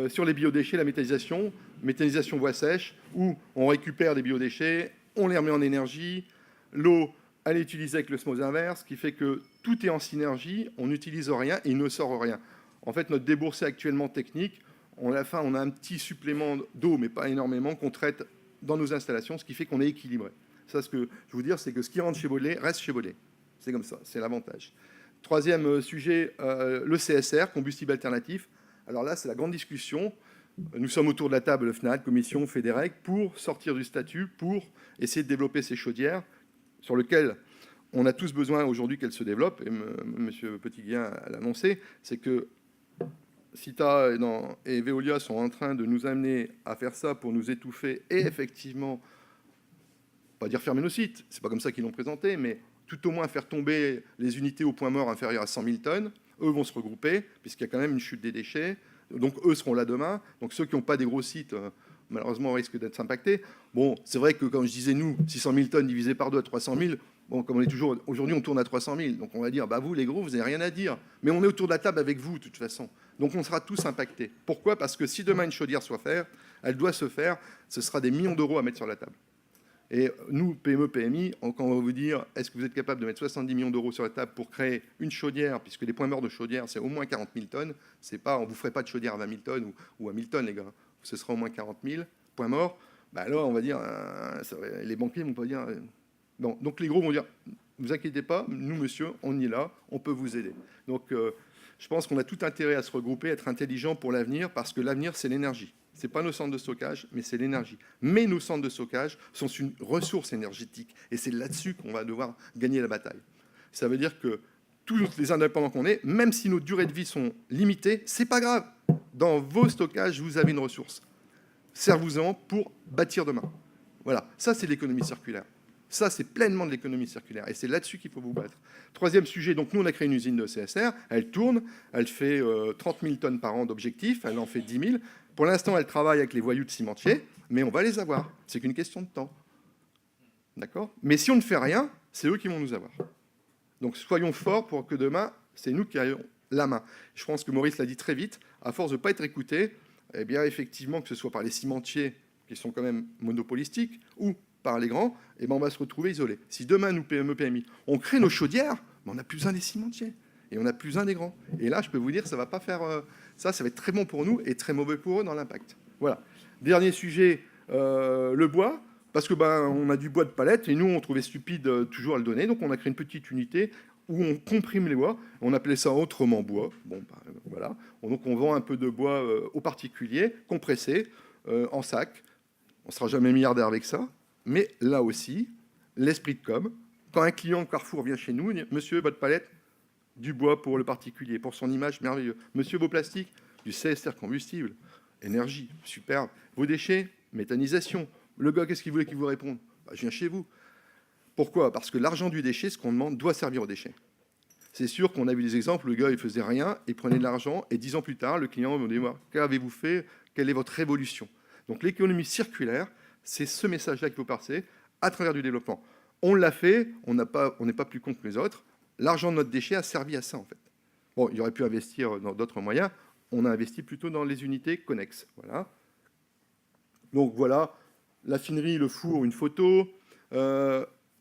sur les biodéchets, la méthanisation voie sèche, où on récupère des biodéchets, on les remet en énergie, l'eau, elle est utilisée avec l'osmose inverse, ce qui fait que tout est en synergie, on n'utilise rien et il ne sort rien. En fait, notre déboursé actuellement technique, on a un petit supplément d'eau, mais pas énormément, qu'on traite dans nos installations, ce qui fait qu'on est équilibré. Ça, ce que je veux vous dire, c'est que ce qui rentre chez Baudelaire reste chez Baudelaire. C'est comme ça, c'est l'avantage. Troisième sujet, le CSR, combustible alternatif. Alors là, c'est la grande discussion. Nous sommes autour de la table, FNAD, Commission, FEDEREC, pour sortir du statut, pour essayer de développer ces chaudières, sur lesquelles on a tous besoin aujourd'hui qu'elles se développent. Et M. Petitguien l'a annoncé, c'est que CITA et Veolia sont en train de nous amener à faire ça pour nous étouffer et effectivement, pas dire fermer nos sites, c'est pas comme ça qu'ils l'ont présenté, mais tout au moins faire tomber les unités au point mort inférieur à 100 000 tonnes. Eux vont se regrouper, puisqu'il y a quand même une chute des déchets. Donc eux seront là demain. Donc ceux qui n'ont pas des gros sites, malheureusement, risquent d'être impactés. Bon, c'est vrai que, comme je disais, nous, 600 000 tonnes divisé par 2 à 300 000, bon, comme on est toujours... Aujourd'hui, on tourne à 300 000. Donc on va dire, bah vous, les gros, vous n'avez rien à dire. Mais on est autour de la table avec vous, de toute façon. Donc on sera tous impactés. Pourquoi ? Parce que si demain une chaudière soit faite, elle doit se faire, ce sera des millions d'euros à mettre sur la table. Et nous, PME, PMI, quand on va vous dire, est-ce que vous êtes capable de mettre 70 millions d'euros sur la table pour créer une chaudière, puisque les points morts de chaudière, c'est au moins 40 000 tonnes, c'est pas, on ne vous ferait pas de chaudière à 20 000 tonnes ou à 1000 tonnes, les gars, ce sera au moins 40 000 points morts, bah là, on va dire, les banquiers vont pas dire... non. Donc les gros vont dire, ne vous inquiétez pas, nous, monsieur, on y est là, on peut vous aider. Donc je pense qu'on a tout intérêt à se regrouper, à être intelligent pour l'avenir, parce que l'avenir, c'est l'énergie. Ce n'est pas nos centres de stockage, mais c'est l'énergie. Mais nos centres de stockage sont une ressource énergétique. Et c'est là-dessus qu'on va devoir gagner la bataille. Ça veut dire que tous les indépendants qu'on est, même si nos durées de vie sont limitées, ce n'est pas grave. Dans vos stockages, vous avez une ressource. Servez-vous-en pour bâtir demain. Voilà, ça c'est l'économie circulaire. Ça, c'est pleinement de l'économie circulaire. Et c'est là-dessus qu'il faut vous battre. Troisième sujet, donc nous, on a créé une usine de CSR. Elle tourne, elle fait 30 000 tonnes par an d'objectifs, elle en fait 10 000. Pour l'instant, elle travaille avec les voyous de cimentiers, mais on va les avoir. C'est qu'une question de temps. D'accord? Mais si on ne fait rien, c'est eux qui vont nous avoir. Donc soyons forts pour que demain, c'est nous qui ayons la main. Je pense que Maurice l'a dit très vite, à force de ne pas être écouté, eh bien effectivement, que ce soit par les cimentiers, qui sont quand même monopolistiques, ou par les grands, eh ben on va se retrouver isolés. Si demain, nous, PME, PMI, on crée nos chaudières, ben on n'a plus besoin des cimentiers, et on n'a plus besoin des grands. Et là, je peux vous dire, ça va pas faire... ça va être très bon pour nous, et très mauvais pour eux dans l'impact. Voilà. Dernier sujet, le bois. Parce que on a du bois de palette et nous on trouvait stupide toujours à le donner, donc on a créé une petite unité où on comprime les bois. On appelait ça autrement bois. Bon, voilà. Donc on vend un peu de bois aux particuliers, compressé, en sac. On sera jamais milliardaire avec ça, mais là aussi, l'esprit de com. Quand un client Carrefour vient chez nous, il dit, monsieur, bois de palette, du bois pour le particulier, pour son image, merveilleux. Monsieur, vos plastiques, du CSR combustible, énergie, superbe. Vos déchets, méthanisation. Le gars, qu'est-ce qu'il voulait qu'il vous réponde? Je viens chez vous. Pourquoi? Parce que l'argent du déchet, ce qu'on demande, doit servir au déchet. C'est sûr qu'on a vu des exemples où le gars, il faisait rien, il prenait de l'argent, et 10 ans plus tard, le client me dit, qu'avez-vous fait? Quelle est votre révolution? Donc l'économie circulaire, c'est ce message-là qu'il faut passer à travers du développement. On l'a fait, on n'est pas plus con que les autres. L'argent de notre déchet a servi à ça, en fait. Bon, il aurait pu investir dans d'autres moyens. On a investi plutôt dans les unités connexes. Voilà. Donc voilà. La finerie, le four, une photo.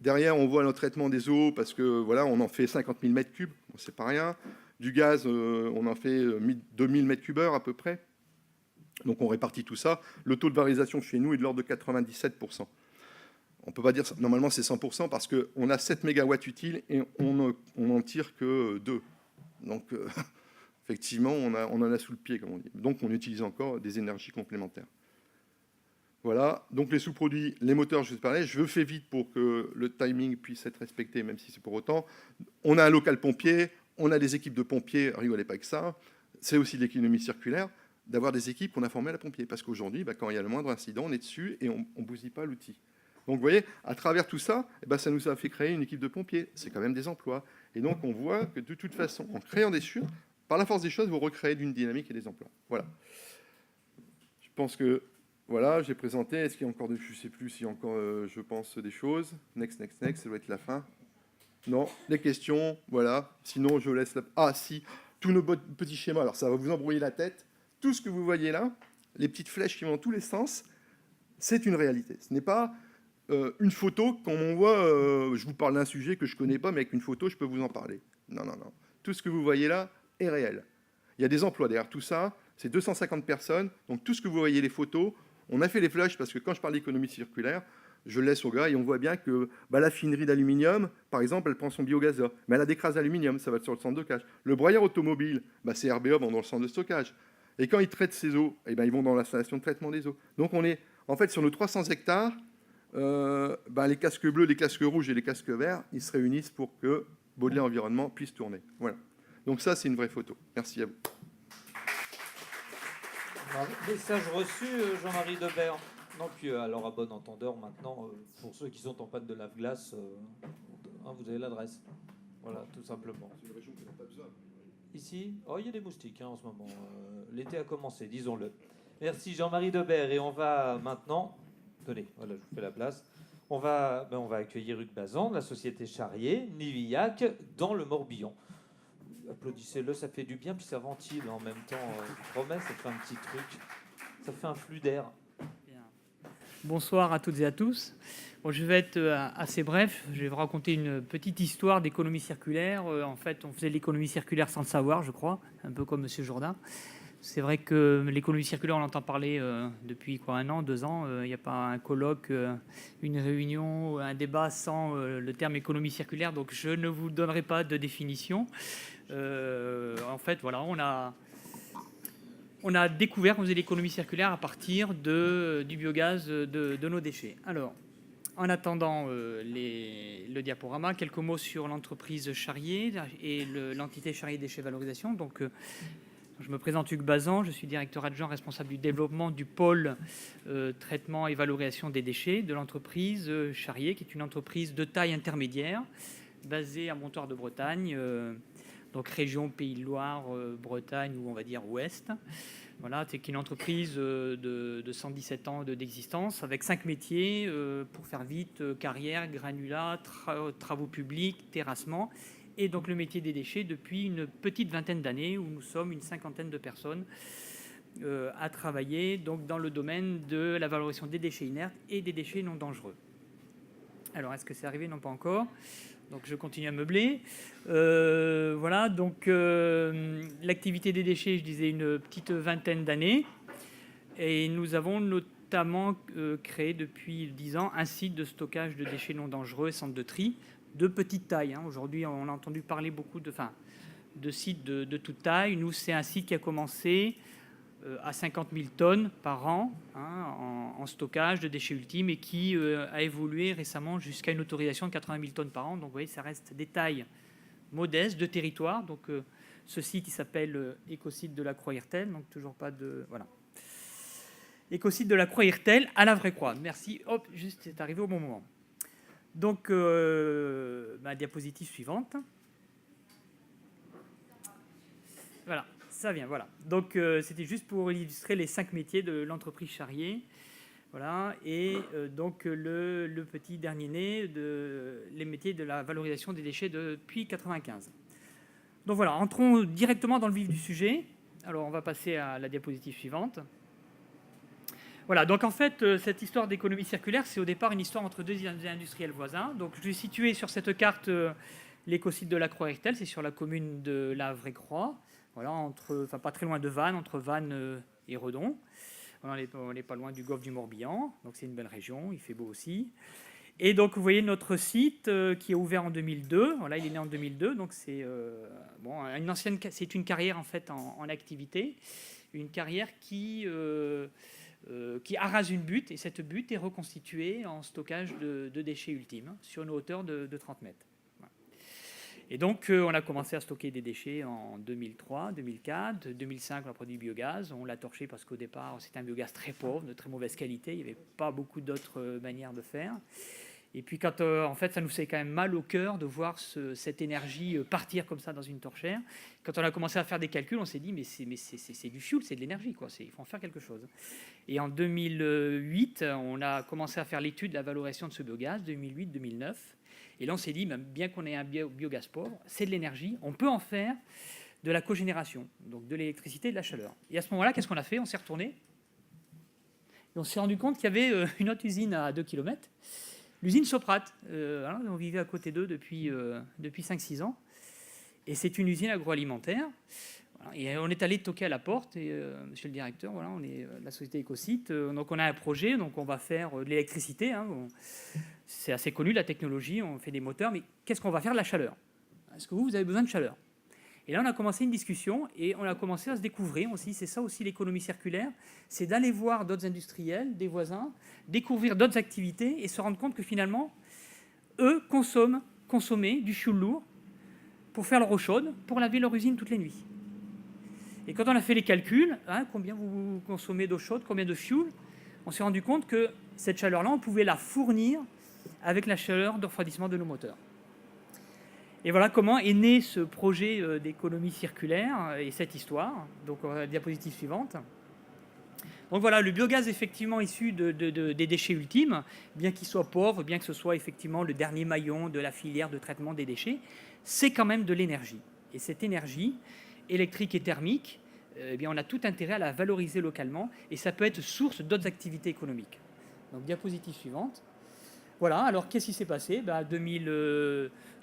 Derrière, on voit le traitement des eaux parce que voilà, on en fait 50 000 mètres cubes, bon, c'est pas rien. Du gaz, on en fait 2000 mètres cubes heure à peu près. Donc on répartit tout ça. Le taux de valorisation chez nous est de l'ordre de 97%. On peut pas dire ça. Normalement c'est 100% parce qu'on a 7 mégawatts utiles et on n'en tire que 2. Donc effectivement, on en a sous le pied, comme on dit. Donc on utilise encore des énergies complémentaires. Voilà, donc les sous-produits, les moteurs, je vous parlais, je fais vite pour que le timing puisse être respecté, même si c'est pour autant. On a un local pompier, on a des équipes de pompiers, rigolez pas avec ça. C'est aussi de l'économie circulaire, d'avoir des équipes qu'on a formées à la pompier. Parce qu'aujourd'hui, quand il y a le moindre incident, on est dessus et on ne bousille pas l'outil. Donc vous voyez, à travers tout ça, ça nous a fait créer une équipe de pompiers. C'est quand même des emplois. Et donc on voit que de toute façon, en créant des chutes, par la force des choses, vous recréez d'une dynamique et des emplois. Voilà. Je pense que... Voilà, j'ai présenté. Est-ce qu'il y a encore je ne sais plus s'il y a encore, je pense, des choses. Next, ça doit être la fin. Non, des questions, voilà. Sinon, je laisse la... Ah, si, tous nos petits schémas. Alors, ça va vous embrouiller la tête. Tout ce que vous voyez là, les petites flèches qui vont dans tous les sens, c'est une réalité. Ce n'est pas une photo. Quand on voit, je vous parle d'un sujet que je ne connais pas, mais avec une photo, je peux vous en parler. Non. Tout ce que vous voyez là est réel. Il y a des emplois derrière tout ça. C'est 250 personnes. Donc, tout ce que vous voyez, les photos... On a fait les flashs parce que quand je parle d'économie circulaire, je le laisse au gars et on voit bien que la finerie d'aluminium, par exemple, elle prend son biogaz là, mais elle a des crasses d'aluminium, ça va sur le centre de stockage. Le broyeur automobile, c'est RBE, vont dans le centre de stockage. Et quand ils traitent ces eaux, ils vont dans l'installation de traitement des eaux. Donc on est, en fait, sur nos 300 hectares, les casques bleus, les casques rouges et les casques verts, ils se réunissent pour que Baudelaire Environnement puisse tourner. Voilà. Donc ça, c'est une vraie photo. Merci à vous. Message reçu, Jean-Marie Debert. Donc, alors à bon entendeur, maintenant, pour ceux qui sont en panne de lave-glace, vous avez l'adresse. Voilà, tout simplement. C'est une région qui n'a pas besoin. Ici, il y a des moustiques en ce moment. L'été a commencé, disons-le. Merci Jean-Marie Debert. Et on va maintenant... Tenez, voilà, je vous fais la place. On va accueillir Hugues Bazan de la société Charrier, Nivillac, dans le Morbihan. Applaudissez-le, ça fait du bien, puis ça ventile en même temps. Je promets, ça fait un petit truc. Ça fait un flux d'air. Bien. Bonsoir à toutes et à tous. Bon, je vais être assez bref. Je vais vous raconter une petite histoire d'économie circulaire. En fait, on faisait l'économie circulaire sans le savoir, je crois, un peu comme M. Jourdain. C'est vrai que l'économie circulaire, on entend parler depuis 1 an, 2 ans. Il n'y a pas un colloque, une réunion, un débat sans le terme économie circulaire. Donc, je ne vous donnerai pas de définition. En fait, voilà, on a découvert qu'on faisait l'économie circulaire à partir du biogaz de nos déchets. Alors, en attendant le diaporama, quelques mots sur l'entreprise Charrier et l'entité Charrier Déchets Valorisation. Donc, Je me présente Hugues Bazan, je suis directeur adjoint responsable du développement du pôle traitement et valorisation des déchets de l'entreprise Charrier, qui est une entreprise de taille intermédiaire basée à Montoire de Bretagne, donc région Pays de Loire, Bretagne ou on va dire Ouest. Voilà, c'est une entreprise de 117 ans d'existence avec 5 métiers, pour faire vite, carrière, granulat, travaux publics, terrassement, et donc le métier des déchets depuis une petite vingtaine d'années où nous sommes une cinquantaine de personnes à travailler donc, dans le domaine de la valorisation des déchets inertes et des déchets non dangereux. Alors, est-ce que c'est arrivé? Non, pas encore. Donc, je continue à meubler. Voilà, donc l'activité des déchets, je disais, une petite vingtaine d'années. Et nous avons notamment créé depuis 10 ans un site de stockage de déchets non dangereux et centre de tri de petite taille. Aujourd'hui, on a entendu parler beaucoup de sites de toute taille. Nous, c'est un site qui a commencé à 50 000 tonnes par an en stockage de déchets ultimes et qui a évolué récemment jusqu'à une autorisation de 80 000 tonnes par an. Donc, vous voyez, ça reste des tailles modestes de territoire. Donc, ce site, il s'appelle Écosite de la Croix-Hirtel. Donc, toujours pas de... Voilà. Écosite de la Croix-Hirtel à la Vraie-Croix. Merci. Hop, juste, c'est arrivé au bon moment. Donc, diapositive suivante. Voilà, ça vient, voilà. Donc, c'était juste pour illustrer les 5 métiers de l'entreprise Charrier. Voilà, et donc le petit dernier né, les métiers de la valorisation des déchets depuis 1995. Donc voilà, entrons directement dans le vif du sujet. Alors, on va passer à la diapositive suivante. Voilà, donc en fait, cette histoire d'économie circulaire, c'est au départ une histoire entre deux industriels voisins. Donc, je vais situer sur cette carte l'écosite de la Croix-Hirtel, c'est sur la commune de la Vraie-Croix, voilà, pas très loin de Vannes, entre Vannes et Redon. Voilà, on n'est pas loin du golfe du Morbihan, donc c'est une belle région, il fait beau aussi. Et donc, vous voyez notre site qui est ouvert en 2002. Voilà, il est né en 2002, donc c'est c'est une carrière en fait en activité, une carrière qui arrase une butte, et cette butte est reconstituée en stockage de déchets ultimes sur une hauteur de 30 mètres. Voilà. Et donc, on a commencé à stocker des déchets en 2003, 2004, 2005, on a produit du biogaz. On l'a torché parce qu'au départ, c'était un biogaz très pauvre, de très mauvaise qualité. Il n'y avait pas beaucoup d'autres manières de faire. Et puis, quand en fait, ça nous fait quand même mal au cœur de voir cette énergie partir comme ça dans une torchère. Quand on a commencé à faire des calculs, on s'est dit, mais c'est du fuel, c'est de l'énergie, quoi. Il faut en faire quelque chose. Et en 2008, on a commencé à faire l'étude de la valorisation de ce biogaz, 2008-2009. Et là, on s'est dit, bien qu'on ait un biogaz pauvre, c'est de l'énergie, on peut en faire de la cogénération, donc de l'électricité et de la chaleur. Et à ce moment-là, qu'est-ce qu'on a fait? On s'est retourné et on s'est rendu compte qu'il y avait une autre usine à 2 km. L'usine Soprate, on vivait à côté d'eux depuis 5-6 ans. Et c'est une usine agroalimentaire. Voilà, et on est allé toquer à la porte. Et monsieur le directeur, voilà, on est la société Écosite. Donc on a un projet, donc on va faire de l'électricité. C'est assez connu, la technologie, on fait des moteurs. Mais qu'est-ce qu'on va faire de la chaleur? Est-ce que vous avez besoin de chaleur? Et là, on a commencé une discussion et on a commencé à se découvrir aussi. C'est ça aussi l'économie circulaire, c'est d'aller voir d'autres industriels, des voisins, découvrir d'autres activités et se rendre compte que finalement, eux consommaient du fioul lourd pour faire leur eau chaude, pour laver leur usine toutes les nuits. Et quand on a fait les calculs, combien vous consommez d'eau chaude, combien de fioul, on s'est rendu compte que cette chaleur-là, on pouvait la fournir avec la chaleur de refroidissement de nos moteurs. Et voilà comment est né ce projet d'économie circulaire et cette histoire. Donc, la diapositive suivante. Donc voilà, le biogaz effectivement issu des déchets ultimes, bien qu'il soit pauvre, bien que ce soit effectivement le dernier maillon de la filière de traitement des déchets, c'est quand même de l'énergie. Et cette énergie, électrique et thermique, on a tout intérêt à la valoriser localement et ça peut être source d'autres activités économiques. Donc, diapositive suivante. Voilà, alors qu'est-ce qui s'est passé?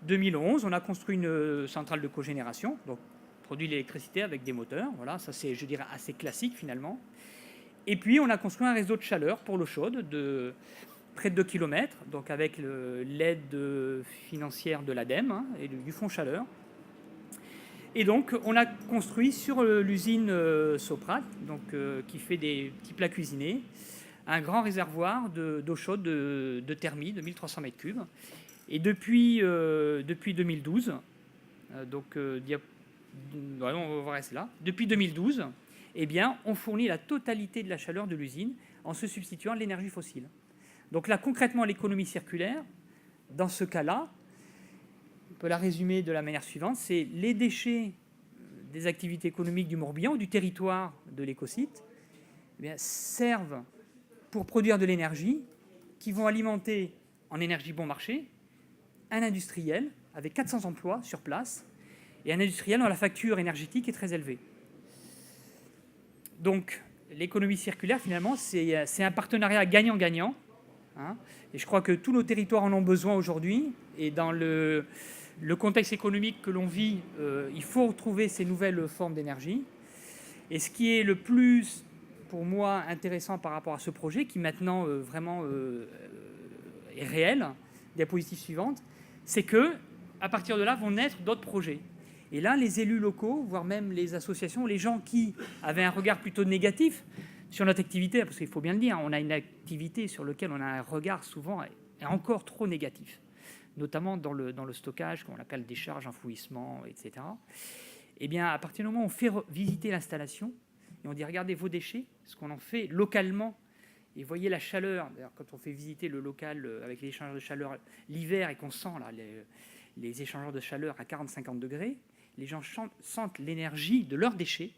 2011, on a construit une centrale de cogénération, donc produit l'électricité avec des moteurs. Voilà, ça c'est, je dirais, assez classique finalement. Et puis, on a construit un réseau de chaleur pour l'eau chaude de près de 2 km, donc avec l'aide financière de l'ADEME et du Fonds Chaleur. Et donc, on a construit sur l'usine Soprate, donc, qui fait des petits plats cuisinés, un grand réservoir d'eau chaude de thermie de 1300 m3. Et depuis 2012, donc on va rester là. Depuis 2012, eh bien, on fournit la totalité de la chaleur de l'usine en se substituant à l'énergie fossile. Donc là, concrètement, l'économie circulaire, dans ce cas-là, on peut la résumer de la manière suivante, c'est les déchets des activités économiques du Morbihan ou du territoire de l'écosite servent pour produire de l'énergie qui vont alimenter en énergie bon marché un industriel avec 400 emplois sur place et un industriel dont la facture énergétique est très élevée. Donc, l'économie circulaire, finalement, c'est un partenariat gagnant-gagnant. Et je crois que tous nos territoires en ont besoin aujourd'hui. Et dans le contexte économique que l'on vit, il faut retrouver ces nouvelles formes d'énergie. Et ce qui est le plus, pour moi, intéressant par rapport à ce projet, qui maintenant vraiment est réel, diapositive suivante, c'est que à partir de là vont naître d'autres projets. Et là, les élus locaux, voire même les associations, les gens qui avaient un regard plutôt négatif sur notre activité, parce qu'il faut bien le dire, on a une activité sur laquelle on a un regard souvent et encore trop négatif, notamment dans le stockage, qu'on appelle décharge, enfouissement, etc. Eh bien, à partir du moment où on fait visiter l'installation, et on dit, regardez vos déchets, ce qu'on en fait localement, et voyez la chaleur. D'ailleurs, quand on fait visiter le local avec les échangeurs de chaleur l'hiver et qu'on sent là, les échangeurs de chaleur à 40-50 degrés, les gens sentent l'énergie de leurs déchets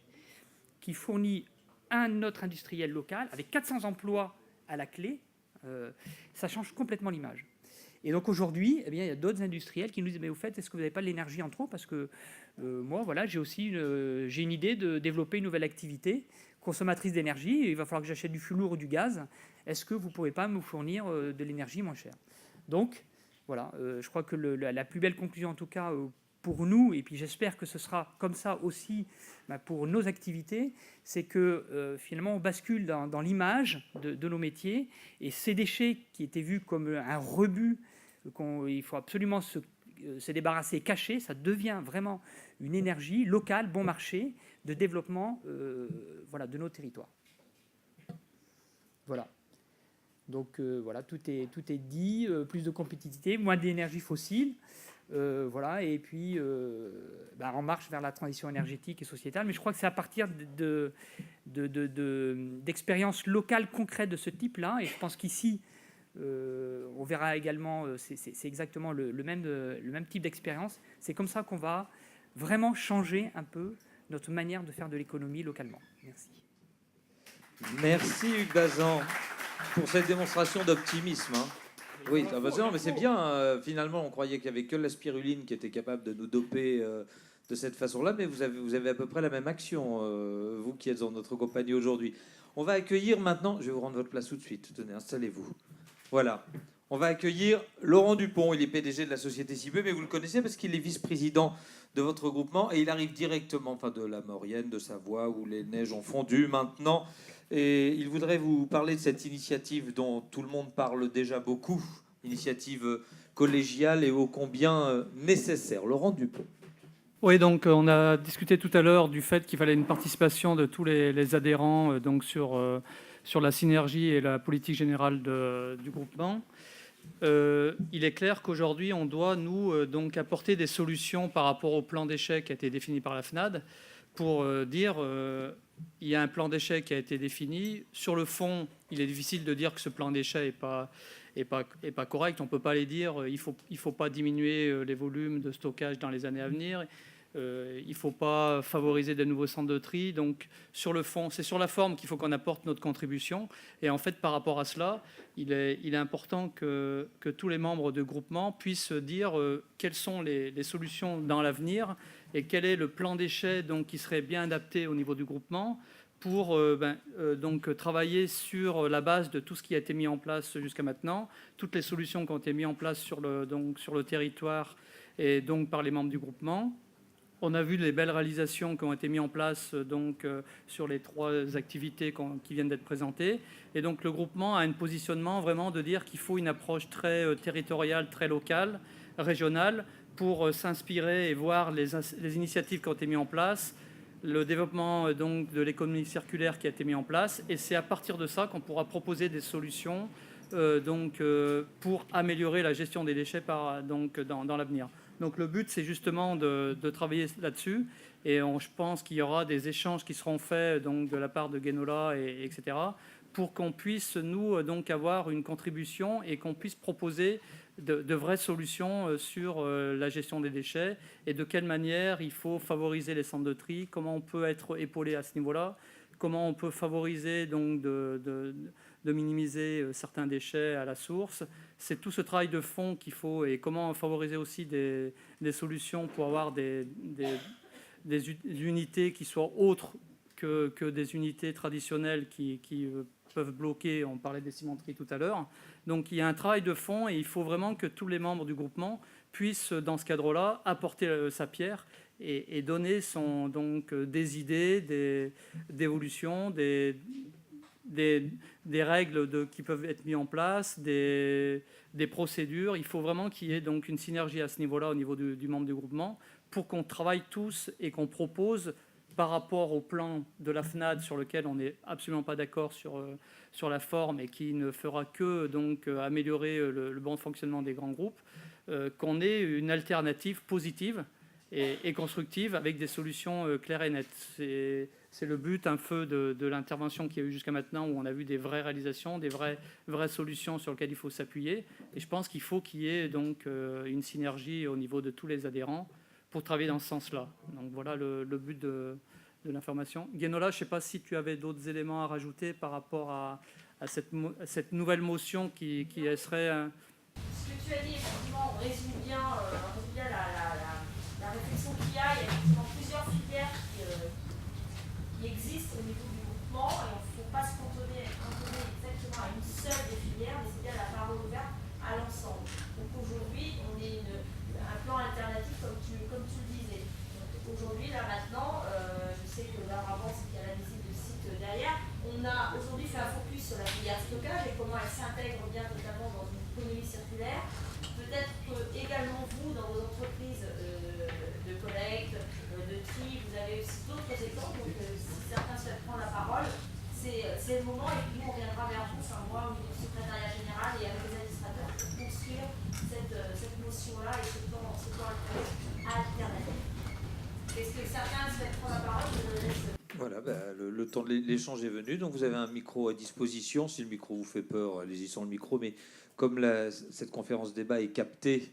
qui fournit un autre industriel local avec 400 emplois à la clé. Ça change complètement l'image. Et donc aujourd'hui, eh bien, il y a d'autres industriels qui nous disent, mais au fait, est-ce que vous n'avez pas de l'énergie en trop? Parce que moi, voilà, j'ai aussi j'ai une idée de développer une nouvelle activité consommatrice d'énergie. Il va falloir que j'achète du fioul lourd ou du gaz. Est-ce que vous ne pourrez pas me fournir de l'énergie moins chère? Donc, voilà, je crois que la plus belle conclusion, en tout cas, pour nous, et puis j'espère que ce sera comme ça aussi pour nos activités, c'est que finalement, on bascule dans l'image de nos métiers. Et ces déchets qui étaient vus comme un rebut, il faut absolument se débarrasser, cacher, ça devient vraiment une énergie locale, bon marché, de développement de nos territoires. Voilà. Donc voilà, tout est dit, plus de compétitivité, moins d'énergie fossile, voilà, et puis en marche vers la transition énergétique et sociétale. Mais je crois que c'est à partir d'expériences locales concrètes de ce type-là, et je pense qu'ici, on verra également, c'est exactement le même type d'expérience. C'est comme ça qu'on va vraiment changer un peu notre manière de faire de l'économie localement. Merci. Merci Hugues Bazan pour cette démonstration d'optimisme. Oui, mais c'est bien. Finalement, on croyait qu'il n'y avait que la spiruline qui était capable de nous doper de cette façon-là, mais vous avez à peu près la même action, vous qui êtes dans notre compagnie aujourd'hui. On va accueillir maintenant, je vais vous rendre votre place tout de suite. Tenez, installez-vous. Voilà. On va accueillir Laurent Dupont. Il est PDG de la société Cibeux, mais vous le connaissez parce qu'il est vice-président de votre groupement et il arrive directement de la Maurienne, de Savoie, où les neiges ont fondu maintenant. Et il voudrait vous parler de cette initiative dont tout le monde parle déjà beaucoup, initiative collégiale et ô combien nécessaire. Laurent Dupont. Oui, donc on a discuté tout à l'heure du fait qu'il fallait une participation de tous les adhérents donc sur la synergie et la politique générale du groupement. Il est clair qu'aujourd'hui, on doit, nous, donc apporter des solutions par rapport au plan d'échec qui a été défini par la FNAD pour dire il y a un plan d'échec qui a été défini. Sur le fond, il est difficile de dire que ce plan d'échec n'est pas correct. On ne peut pas les dire. Il faut pas diminuer les volumes de stockage dans les années à venir. Il ne faut pas favoriser de nouveaux centres de tri. Donc, sur le fond, c'est sur la forme qu'il faut qu'on apporte notre contribution. Et en fait, par rapport à cela, il est important que tous les membres de groupement puissent dire quelles sont les solutions dans l'avenir et quel est le plan d'échec qui serait bien adapté au niveau du groupement pour donc travailler sur la base de tout ce qui a été mis en place jusqu'à maintenant, toutes les solutions qui ont été mises en place sur le territoire et donc par les membres du groupement. On a vu les belles réalisations qui ont été mises en place sur les 3 activités qui viennent d'être présentées. Et donc le groupement a un positionnement vraiment de dire qu'il faut une approche très territoriale, très locale, régionale, pour s'inspirer et voir les initiatives qui ont été mises en place, le développement de l'économie circulaire qui a été mis en place. Et c'est à partir de ça qu'on pourra proposer des solutions pour améliorer la gestion des déchets dans l'avenir. Donc le but, c'est justement de travailler là-dessus. Et je pense qu'il y aura des échanges qui seront faits donc, de la part de Genola, etc., pour qu'on puisse, nous, donc, avoir une contribution et qu'on puisse proposer de vraies solutions sur la gestion des déchets et de quelle manière il faut favoriser les centres de tri, comment on peut être épaulé à ce niveau-là, comment on peut favoriser donc, de minimiser certains déchets à la source. C'est tout ce travail de fond qu'il faut et comment favoriser aussi des solutions pour avoir des unités qui soient autres que des unités traditionnelles qui peuvent bloquer. On parlait des cimenteries tout à l'heure. Donc il y a un travail de fond et il faut vraiment que tous les membres du groupement puissent, dans ce cadre-là, apporter sa pierre et donner donc, des idées, d'évolution, des règles qui peuvent être mises en place, des procédures. Il faut vraiment qu'il y ait donc une synergie à ce niveau-là, au niveau du membre du groupement, pour qu'on travaille tous et qu'on propose par rapport au plan de la FNAD sur lequel on n'est absolument pas d'accord sur la forme et qui ne fera que donc, améliorer le bon fonctionnement des grands groupes, qu'on ait une alternative positive et constructive avec des solutions claires et nettes. C'est le but un peu de l'intervention qu'il y a eu jusqu'à maintenant, où on a vu des vraies réalisations, des vraies solutions sur lesquelles il faut s'appuyer. Et je pense qu'il faut qu'il y ait donc une synergie au niveau de tous les adhérents pour travailler dans ce sens-là. Donc voilà le but de l'information. Genola, je ne sais pas si tu avais d'autres éléments à rajouter par rapport à cette nouvelle motion qui serait... Ce que tu as dit, effectivement, on résume bien la réflexion qu'il y a. Il y a effectivement plusieurs filières qui existent au niveau du groupement et il ne faut pas se cantonner exactement à une seule des filières, mais c'est bien la parole ouverte à l'ensemble. Donc aujourd'hui, on est un plan alternatif comme tu le disais. Aujourd'hui, là maintenant, je sais que là avant, c'est qu'il y a la visite de site derrière. On a aujourd'hui fait un focus sur la filière stockage et comment elle s'intègre bien totalement dans une économie circulaire. Peut-être que également vous, dans vos entreprises de collecte, de tri, vous avez aussi d'autres exemples. Donc si certains souhaitent prendre la parole, c'est le moment et puis nous on reviendra vers vous, enfin moi au niveau du secrétariat général et avec les administrateurs pour construire cette notion-là et ce plan alternatif. Est-ce que certains souhaitent prendre la parole? Je le laisse. Voilà, le temps de l'échange est venu, donc vous avez un micro à disposition. Si le micro vous fait peur, allez-y sans le micro, mais comme cette conférence débat est captée,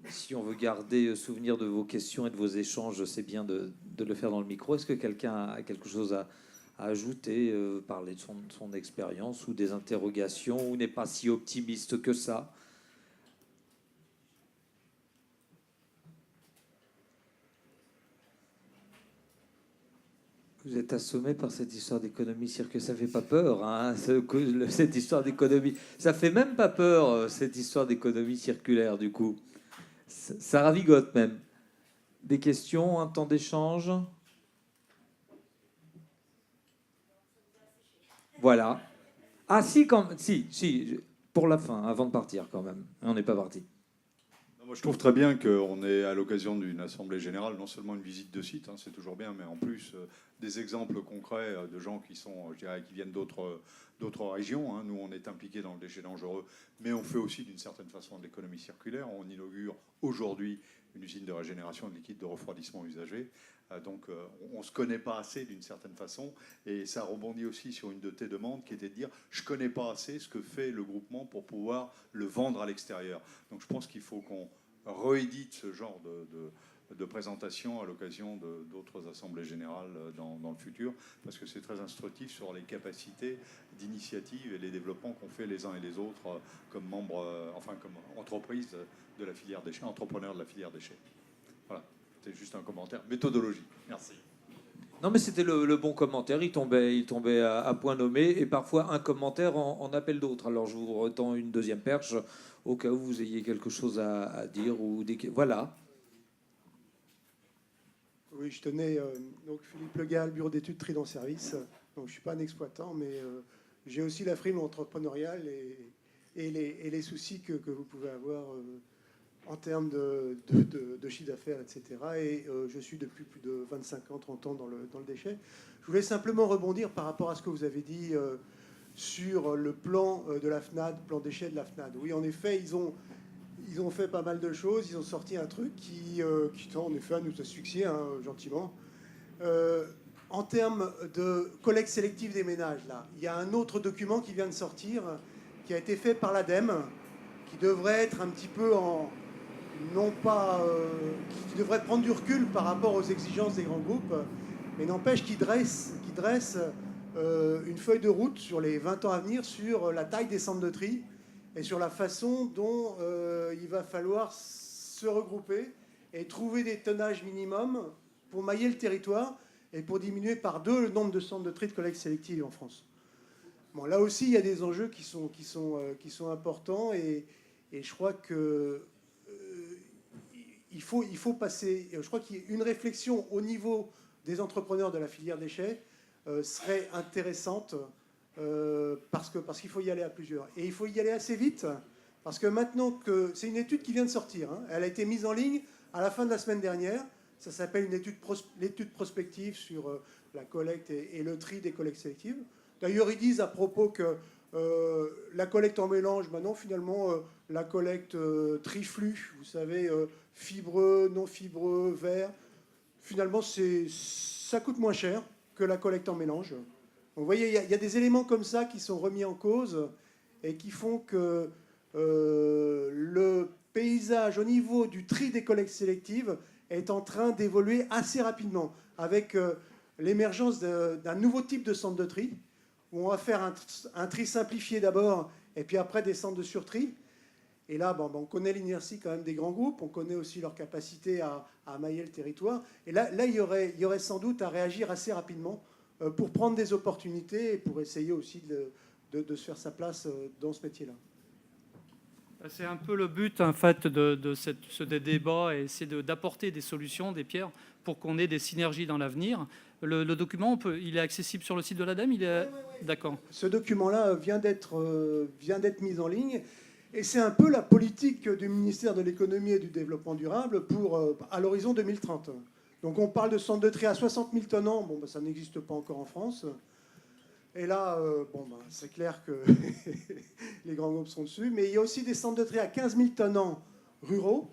si on veut garder souvenir de vos questions et de vos échanges, c'est bien de le faire dans le micro. Est-ce que quelqu'un a quelque chose à ajouter, parler de son expérience ou des interrogations, ou n'est pas si optimiste que ça? Vous êtes assommé par cette histoire d'économie circulaire. Ça fait pas peur, hein, cette histoire d'économie. Ça fait même pas peur, cette histoire d'économie circulaire, du coup. Ça ravigote même. Des questions, un temps d'échange? Voilà. Ah si, si, pour la fin, avant de partir quand même. On n'est pas parti. Moi, je trouve très bien qu'on ait, à l'occasion d'une assemblée générale, non seulement une visite de site, hein, c'est toujours bien, mais en plus des exemples concrets de gens qui sont, je dirais, qui viennent d'autres régions. Hein. Nous, on est impliqués dans le déchet dangereux, mais on fait aussi d'une certaine façon de l'économie circulaire. On inaugure aujourd'hui une usine de régénération de liquide de refroidissement usagé. Donc, on ne se connaît pas assez d'une certaine façon, et ça rebondit aussi sur une de tes demandes qui était de dire je ne connais pas assez ce que fait le groupement pour pouvoir le vendre à l'extérieur. Donc, je pense qu'il faut qu'on réédite ce genre de présentation à l'occasion d'autres assemblées générales dans le futur, parce que c'est très instructif sur les capacités d'initiative et les développements qu'on fait les uns et les autres comme membres, comme entreprise de la filière déchets, entrepreneurs de la filière déchets. Voilà. C'est juste un commentaire méthodologique. Merci. Non, mais c'était le bon commentaire. Il tombait à point nommé. Et parfois, un commentaire en appelle d'autres. Alors, je vous retends une deuxième perche au cas où vous ayez quelque chose à dire. Voilà. Oui, je tenais... donc, Philippe Legal, bureau d'études Trident Service. Donc, je ne suis pas un exploitant, mais j'ai aussi la frime entrepreneuriale et les soucis que vous pouvez avoir... en termes de chiffre d'affaires, etc. Et je suis depuis plus de 25 ans, 30 ans dans le déchet. Je voulais simplement rebondir par rapport à ce que vous avez dit sur le plan de la FNAD, plan déchets de la FNAD. Oui, en effet, ils ont fait pas mal de choses. Ils ont sorti un truc qui tend en effet à nous asphyxier, hein, gentiment. En termes de collecte sélective des ménages, là, il y a un autre document qui vient de sortir, qui a été fait par l'ADEME, qui devrait être un petit peu en... non pas... qui devrait prendre du recul par rapport aux exigences des grands groupes, mais n'empêche qu'il dresse une feuille de route sur les 20 ans à venir sur la taille des centres de tri et sur la façon dont il va falloir se regrouper et trouver des tonnages minimums pour mailler le territoire et pour diminuer par 2 le nombre de centres de tri de collecte sélective en France. Bon, là aussi, il y a des enjeux qui sont importants et je crois que il faut passer. Je crois qu'il y a une réflexion au niveau des entrepreneurs de la filière déchets serait intéressante parce qu'il faut y aller à plusieurs. Et il faut y aller assez vite parce que maintenant que c'est une étude qui vient de sortir, hein, elle a été mise en ligne à la fin de la semaine dernière. Ça s'appelle l'étude prospective sur la collecte et le tri des collectes sélectives. D'ailleurs, ils disent à propos que la collecte en mélange, maintenant, finalement, la collecte triflux, vous savez, fibreux, non fibreux, vert, finalement, ça coûte moins cher que la collecte en mélange. Donc, vous voyez, il y a des éléments comme ça qui sont remis en cause et qui font que le paysage au niveau du tri des collectes sélectives est en train d'évoluer assez rapidement avec l'émergence d'un nouveau type de centre de tri où on va faire un tri simplifié d'abord et puis après des centres de surtri. Et là, on connaît l'inertie quand même des grands groupes, on connaît aussi leur capacité à mailler le territoire. Et là il y aurait sans doute à réagir assez rapidement pour prendre des opportunités et pour essayer aussi de se faire sa place dans ce métier-là. C'est un peu le but en fait de ce débat, et c'est d'apporter des solutions, des pierres, pour qu'on ait des synergies dans l'avenir. Le document, il est accessible sur le site de l'ADEME. Oui. D'accord. Ce document-là vient d'être mis en ligne, et c'est un peu la politique du ministère de l'économie et du développement durable à l'horizon 2030. Donc on parle de centres de tri à 60 000 tonnes an. Ça n'existe pas encore en France. Et là, c'est clair que les grands groupes sont dessus. Mais il y a aussi des centres de tri à 15 000 tonnes an ruraux,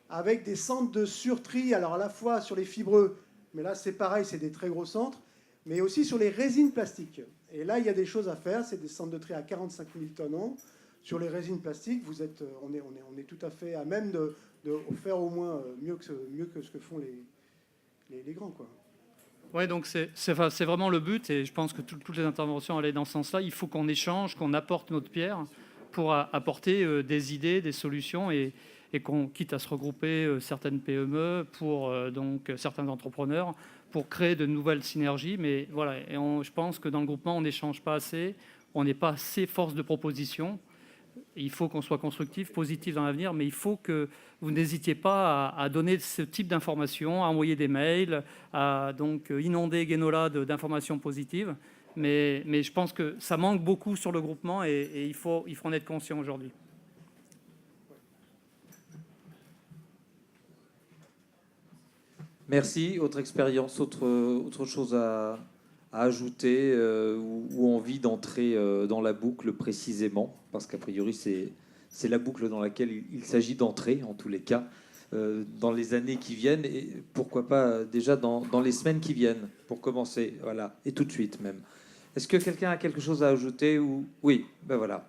avec des centres de surtri, alors à la fois sur les fibreux, mais là c'est pareil, c'est des très gros centres, mais aussi sur les résines plastiques. Et là, il y a des choses à faire. C'est des centres de tri à 45 000 tonnes an. Sur les résines plastiques, on est tout à fait à même de faire au moins mieux que ce que font les grands, quoi. Oui, donc c'est vraiment le but, et je pense que toutes les interventions allaient dans ce sens-là. Il faut qu'on échange, qu'on apporte notre pierre pour apporter des idées, des solutions, et qu'on quitte à se regrouper certaines PME pour donc certains entrepreneurs pour créer de nouvelles synergies. Mais voilà, et je pense que dans le groupement, on n'échange pas assez, on n'est pas assez force de proposition. Il faut qu'on soit constructif, positif dans l'avenir, mais il faut que vous n'hésitiez pas à donner ce type d'informations, à envoyer des mails, à donc inonder Guénola d'informations positives. Mais je pense que ça manque beaucoup sur le groupement, et il faut en être conscient aujourd'hui. Merci. Autre expérience, autre chose à ajouter ou envie d'entrer dans la boucle précisément, parce qu'a priori c'est la boucle dans laquelle il s'agit d'entrer, en tous les cas, dans les années qui viennent, et pourquoi pas déjà dans les semaines qui viennent, pour commencer, voilà, et tout de suite même. Est-ce que quelqu'un a quelque chose à ajouter ou... Oui, ben voilà.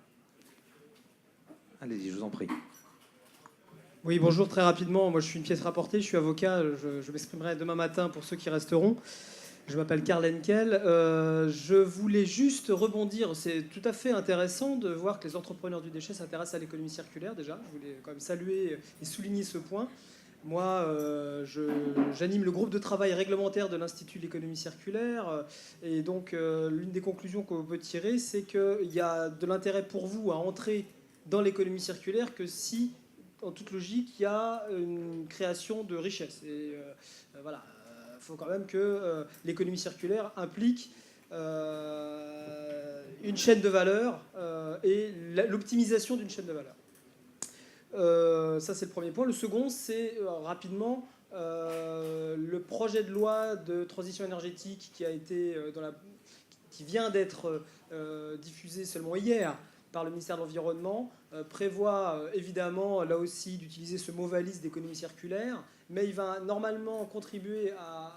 Allez-y, je vous en prie. Oui, bonjour, très rapidement. Moi, je suis une pièce rapportée, je suis avocat. Je m'exprimerai demain matin pour ceux qui resteront. Je m'appelle Karl Henkel. Je voulais juste rebondir. C'est tout à fait intéressant de voir que les entrepreneurs du déchet s'intéressent à l'économie circulaire, déjà. Je voulais quand même saluer et souligner ce point. Moi, j'anime le groupe de travail réglementaire de l'Institut de l'économie circulaire. Et donc, l'une des conclusions qu'on peut tirer, c'est qu'il y a de l'intérêt pour vous à entrer dans l'économie circulaire que si, en toute logique, il y a une création de richesse. Et voilà. Il faut quand même que l'économie circulaire implique une chaîne de valeur et l'optimisation d'une chaîne de valeur. Ça, c'est le premier point. Le second, c'est rapidement le projet de loi de transition énergétique qui vient d'être diffusé seulement hier par le ministère de l'Environnement prévoit évidemment là aussi d'utiliser ce mot valise d'économie circulaire, mais il va normalement contribuer à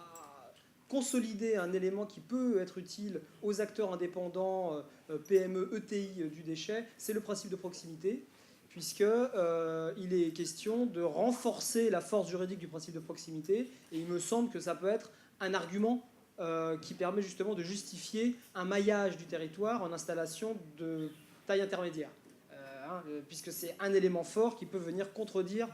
consolider un élément qui peut être utile aux acteurs indépendants, PME, ETI du déchet, c'est le principe de proximité, puisqu'il est question de renforcer la force juridique du principe de proximité, et il me semble que ça peut être un argument qui permet justement de justifier un maillage du territoire en installation de taille intermédiaire, puisque c'est un élément fort qui peut venir contredire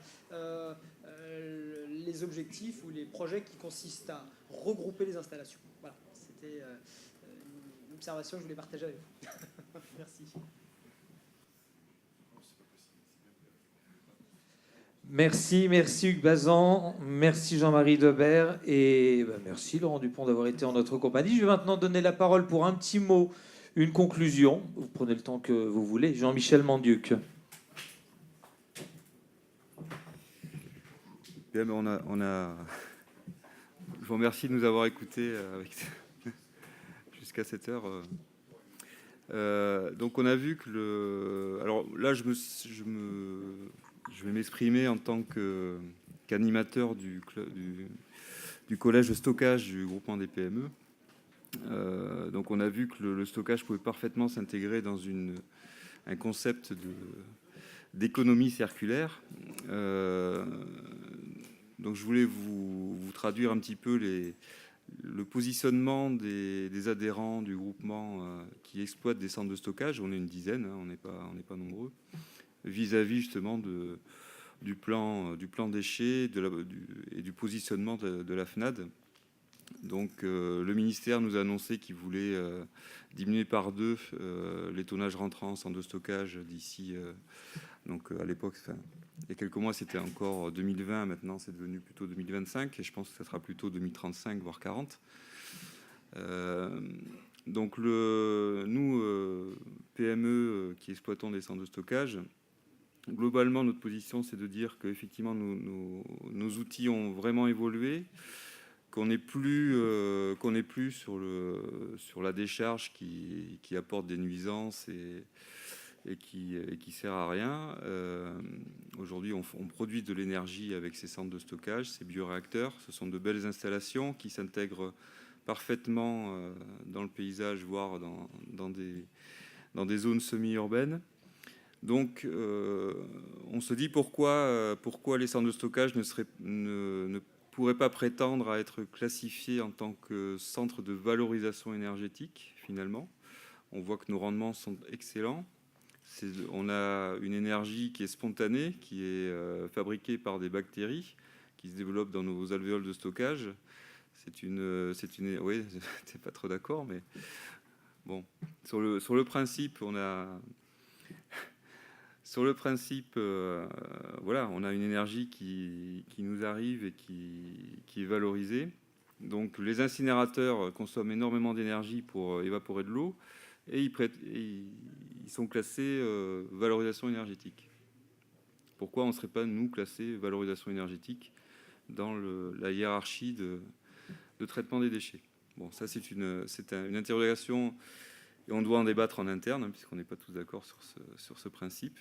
les objectifs ou les projets qui consistent à regrouper les installations. Voilà, c'était une observation que je voulais partager avec vous. Merci. Merci Hugues Bazan, merci Jean-Marie Debert et merci Laurent Dupont d'avoir été en notre compagnie. Je vais maintenant donner la parole pour un petit mot, une conclusion. Vous prenez le temps que vous voulez. Jean-Michel Manduc. Bien, mais je vous remercie de nous avoir écoutés jusqu'à cette heure. Donc on a vu que alors là, je vais m'exprimer en tant qu'animateur du collège de stockage du groupement des PME. Donc on a vu que le stockage pouvait parfaitement s'intégrer dans un concept d'économie circulaire. Donc je voulais vous traduire un petit peu le positionnement des adhérents du groupement qui exploitent des centres de stockage. On est une dizaine, on n'est pas nombreux, vis-à-vis justement du plan déchets et du positionnement de la FNAD. Donc le ministère nous a annoncé qu'il voulait diminuer par 2 les tonnages rentrants en centre de stockage d'ici, donc à l'époque, il y a quelques mois c'était encore 2020, maintenant c'est devenu plutôt 2025 et je pense que ça sera plutôt 2035 voire 40. Donc nous PME qui exploitons des centres de stockage, globalement notre position c'est de dire qu'effectivement nos outils ont vraiment évolué, qu'on n'est plus sur la décharge qui apporte des nuisances et qui sert à rien. Aujourd'hui, on produit de l'énergie avec ces centres de stockage, ces bioréacteurs. Ce sont de belles installations qui s'intègrent parfaitement dans le paysage, voire dans des zones semi-urbaines. Donc, on se dit pourquoi les centres de stockage ne pourraient pas prétendre à être classifiés en tant que centre de valorisation énergétique, finalement. On voit que nos rendements sont excellents. On a une énergie qui est spontanée, qui est fabriquée par des bactéries qui se développent dans nos alvéoles de stockage. Oui, t'es pas trop d'accord, mais bon, sur le principe, voilà, on a une énergie qui nous arrive et qui est valorisée. Donc les incinérateurs consomment énormément d'énergie pour évaporer de l'eau et ils sont classés valorisation énergétique. Pourquoi on ne serait pas, nous, classés valorisation énergétique dans la hiérarchie de traitement des déchets? Bon, ça, c'est une interrogation et on doit en débattre en interne, puisqu'on n'est pas tous d'accord sur ce principe.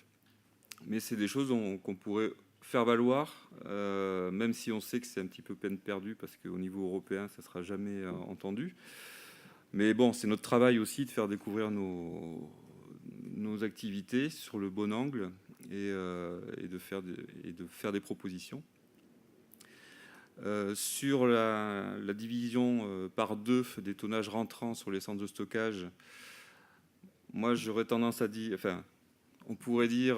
Mais c'est des choses qu'on pourrait faire valoir, même si on sait que c'est un petit peu peine perdue, parce qu'au niveau européen, ça ne sera jamais entendu. Mais bon, c'est notre travail aussi de faire découvrir nos activités sur le bon angle et de faire des propositions. Sur la division par 2 des tonnages rentrants sur les centres de stockage, moi j'aurais tendance à dire, enfin, on pourrait dire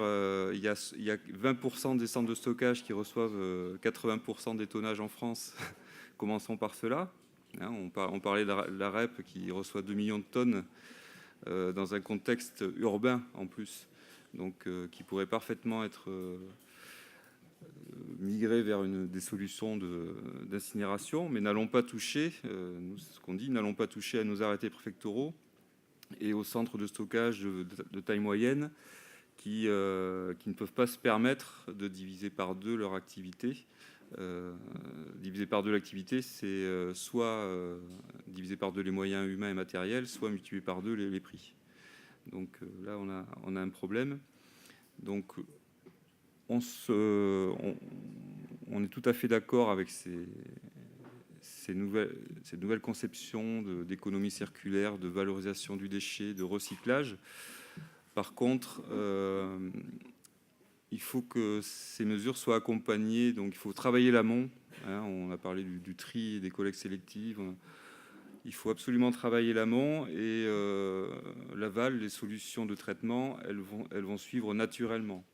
il y a 20% des centres de stockage qui reçoivent 80% des tonnages en France. Commençons par cela. On parlait de la REP qui reçoit 2 millions de tonnes dans un contexte urbain en plus, donc qui pourrait parfaitement être migré vers des solutions d'incinération, mais n'allons pas toucher, nous, c'est ce qu'on dit, n'allons pas toucher à nos arrêtés préfectoraux et aux centres de stockage de taille moyenne qui ne peuvent pas se permettre de diviser par 2 leur activité. Diviser par 2 l'activité, c'est soit diviser par 2 les moyens humains et matériels, soit multiplier par 2 les prix. Donc là, on a un problème. Donc on est tout à fait d'accord avec ces nouvelles conceptions d'économie circulaire, de valorisation du déchet, de recyclage. Par contre, il faut que ces mesures soient accompagnées, donc il faut travailler l'amont. Hein, on a parlé du tri et des collectes sélectives. Il faut absolument travailler l'amont et l'aval, les solutions de traitement, elles vont suivre naturellement.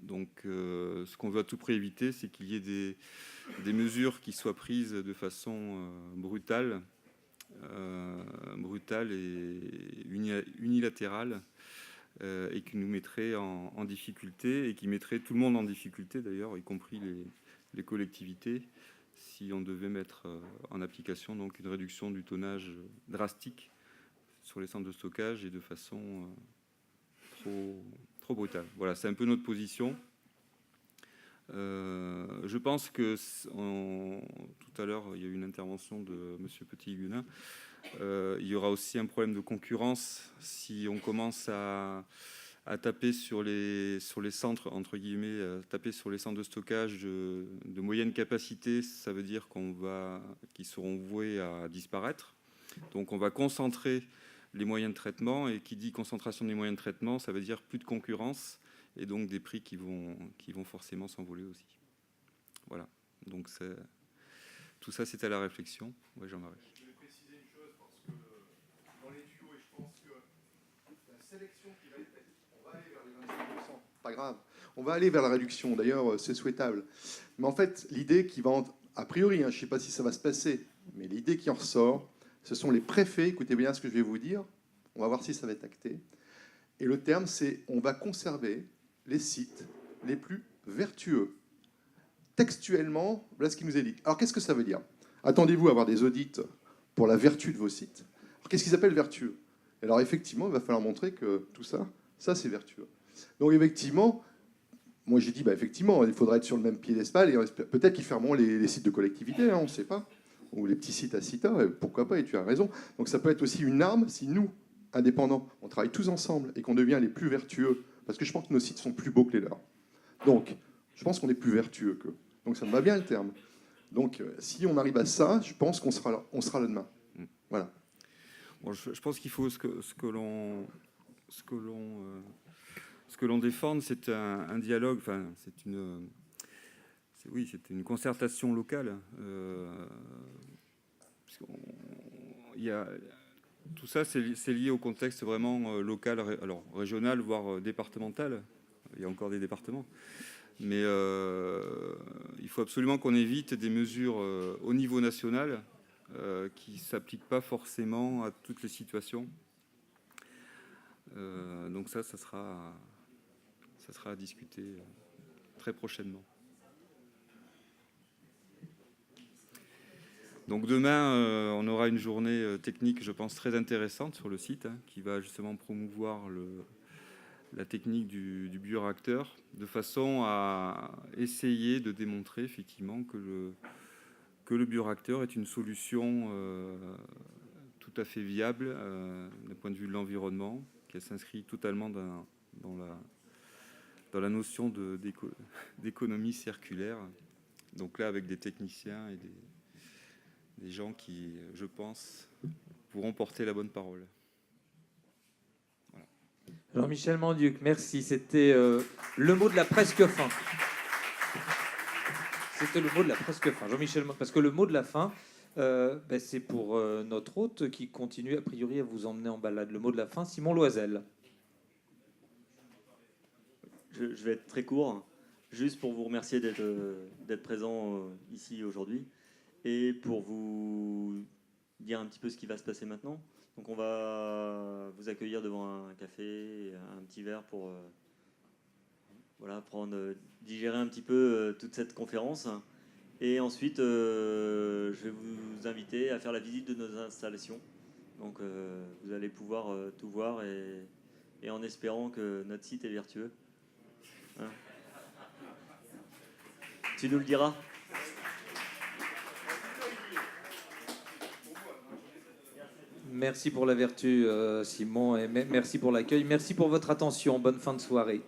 Donc, ce qu'on veut à tout prix éviter, c'est qu'il y ait des mesures qui soient prises de façon brutale et unilatérale, et qui nous mettrait en difficulté et qui mettrait tout le monde en difficulté d'ailleurs, y compris les collectivités, si on devait mettre en application donc une réduction du tonnage drastique sur les centres de stockage et de façon trop brutale. Voilà, c'est un peu notre position. Je pense que tout à l'heure, il y a eu une intervention de Monsieur Petit-Huguenin. Il y aura aussi un problème de concurrence si on commence à taper sur les centres, entre guillemets, taper sur les centres de stockage de moyenne capacité. Ça veut dire qu'ils seront voués à disparaître. Donc on va concentrer les moyens de traitement, et qui dit concentration des moyens de traitement, ça veut dire plus de concurrence et donc des prix qui vont forcément s'envoler aussi. Voilà, donc tout ça c'est à la réflexion. Oui, Jean-Marie. Je vais préciser une chose, parce que dans les tuyaux, et je pense que la sélection qui va être faite, on va aller vers les 25%, pas grave, on va aller vers la réduction, d'ailleurs c'est souhaitable. Mais en fait, l'idée qui va, a priori, je ne sais pas si ça va se passer, mais l'idée qui en ressort, ce sont les préfets, écoutez bien ce que je vais vous dire, on va voir si ça va être acté. Et le terme, c'est on va conserver les sites les plus vertueux. Textuellement, voilà ce qui nous est dit. Alors, qu'est-ce que ça veut dire? Attendez-vous à avoir des audits pour la vertu de vos sites. Alors, qu'est-ce qu'ils appellent vertueux? Alors, effectivement, il va falloir montrer que tout ça, c'est vertueux. Donc, effectivement, moi, j'ai dit, effectivement, il faudrait être sur le même piédestal, et peut-être qu'ils fermeront les sites de collectivité, on ne sait pas, ou les petits sites à CITA, pourquoi pas, et tu as raison. Donc, ça peut être aussi une arme si nous, indépendants, on travaille tous ensemble et qu'on devient les plus vertueux, parce que je pense que nos sites sont plus beaux que les leurs. Donc, je pense qu'on est plus vertueux qu'eux. Donc, ça me va bien le terme. Donc, si on arrive à ça, je pense qu'on sera là demain. Voilà. Bon, je pense qu'il faut ce que l'on défende, c'est un dialogue. Enfin, c'est une concertation locale. Tout ça, c'est lié au contexte vraiment local, alors régional, voire départemental. Il y a encore des départements. Mais il faut absolument qu'on évite des mesures au niveau national qui ne s'appliquent pas forcément à toutes les situations. Donc ça sera à discuter très prochainement. Donc demain, on aura une journée technique, je pense, très intéressante sur le site, qui va justement promouvoir la technique du bioréacteur, de façon à essayer de démontrer effectivement que le bioréacteur est une solution tout à fait viable d'un point de vue de l'environnement, qu'elle s'inscrit totalement dans la notion d'économie circulaire. Donc là, avec des techniciens et des gens qui, je pense, pourront porter la bonne parole. Voilà. Jean-Michel Manduc, merci. C'était le mot de la presque fin. C'était le mot de la presque fin. Jean-Michel, parce que le mot de la fin, c'est pour notre hôte qui continue a priori à vous emmener en balade. Le mot de la fin, Simon Loisel. Je vais être très court, juste pour vous remercier d'être présent ici aujourd'hui. Et pour vous dire un petit peu ce qui va se passer maintenant. Donc on va vous accueillir devant un café, un petit verre pour digérer un petit peu toute cette conférence. Et ensuite, je vais vous inviter à faire la visite de nos installations. Donc vous allez pouvoir tout voir et en espérant que notre site est vertueux. Hein? Tu nous le diras ? Merci pour la vertu, Simon, et merci pour l'accueil. Merci pour votre attention. Bonne fin de soirée.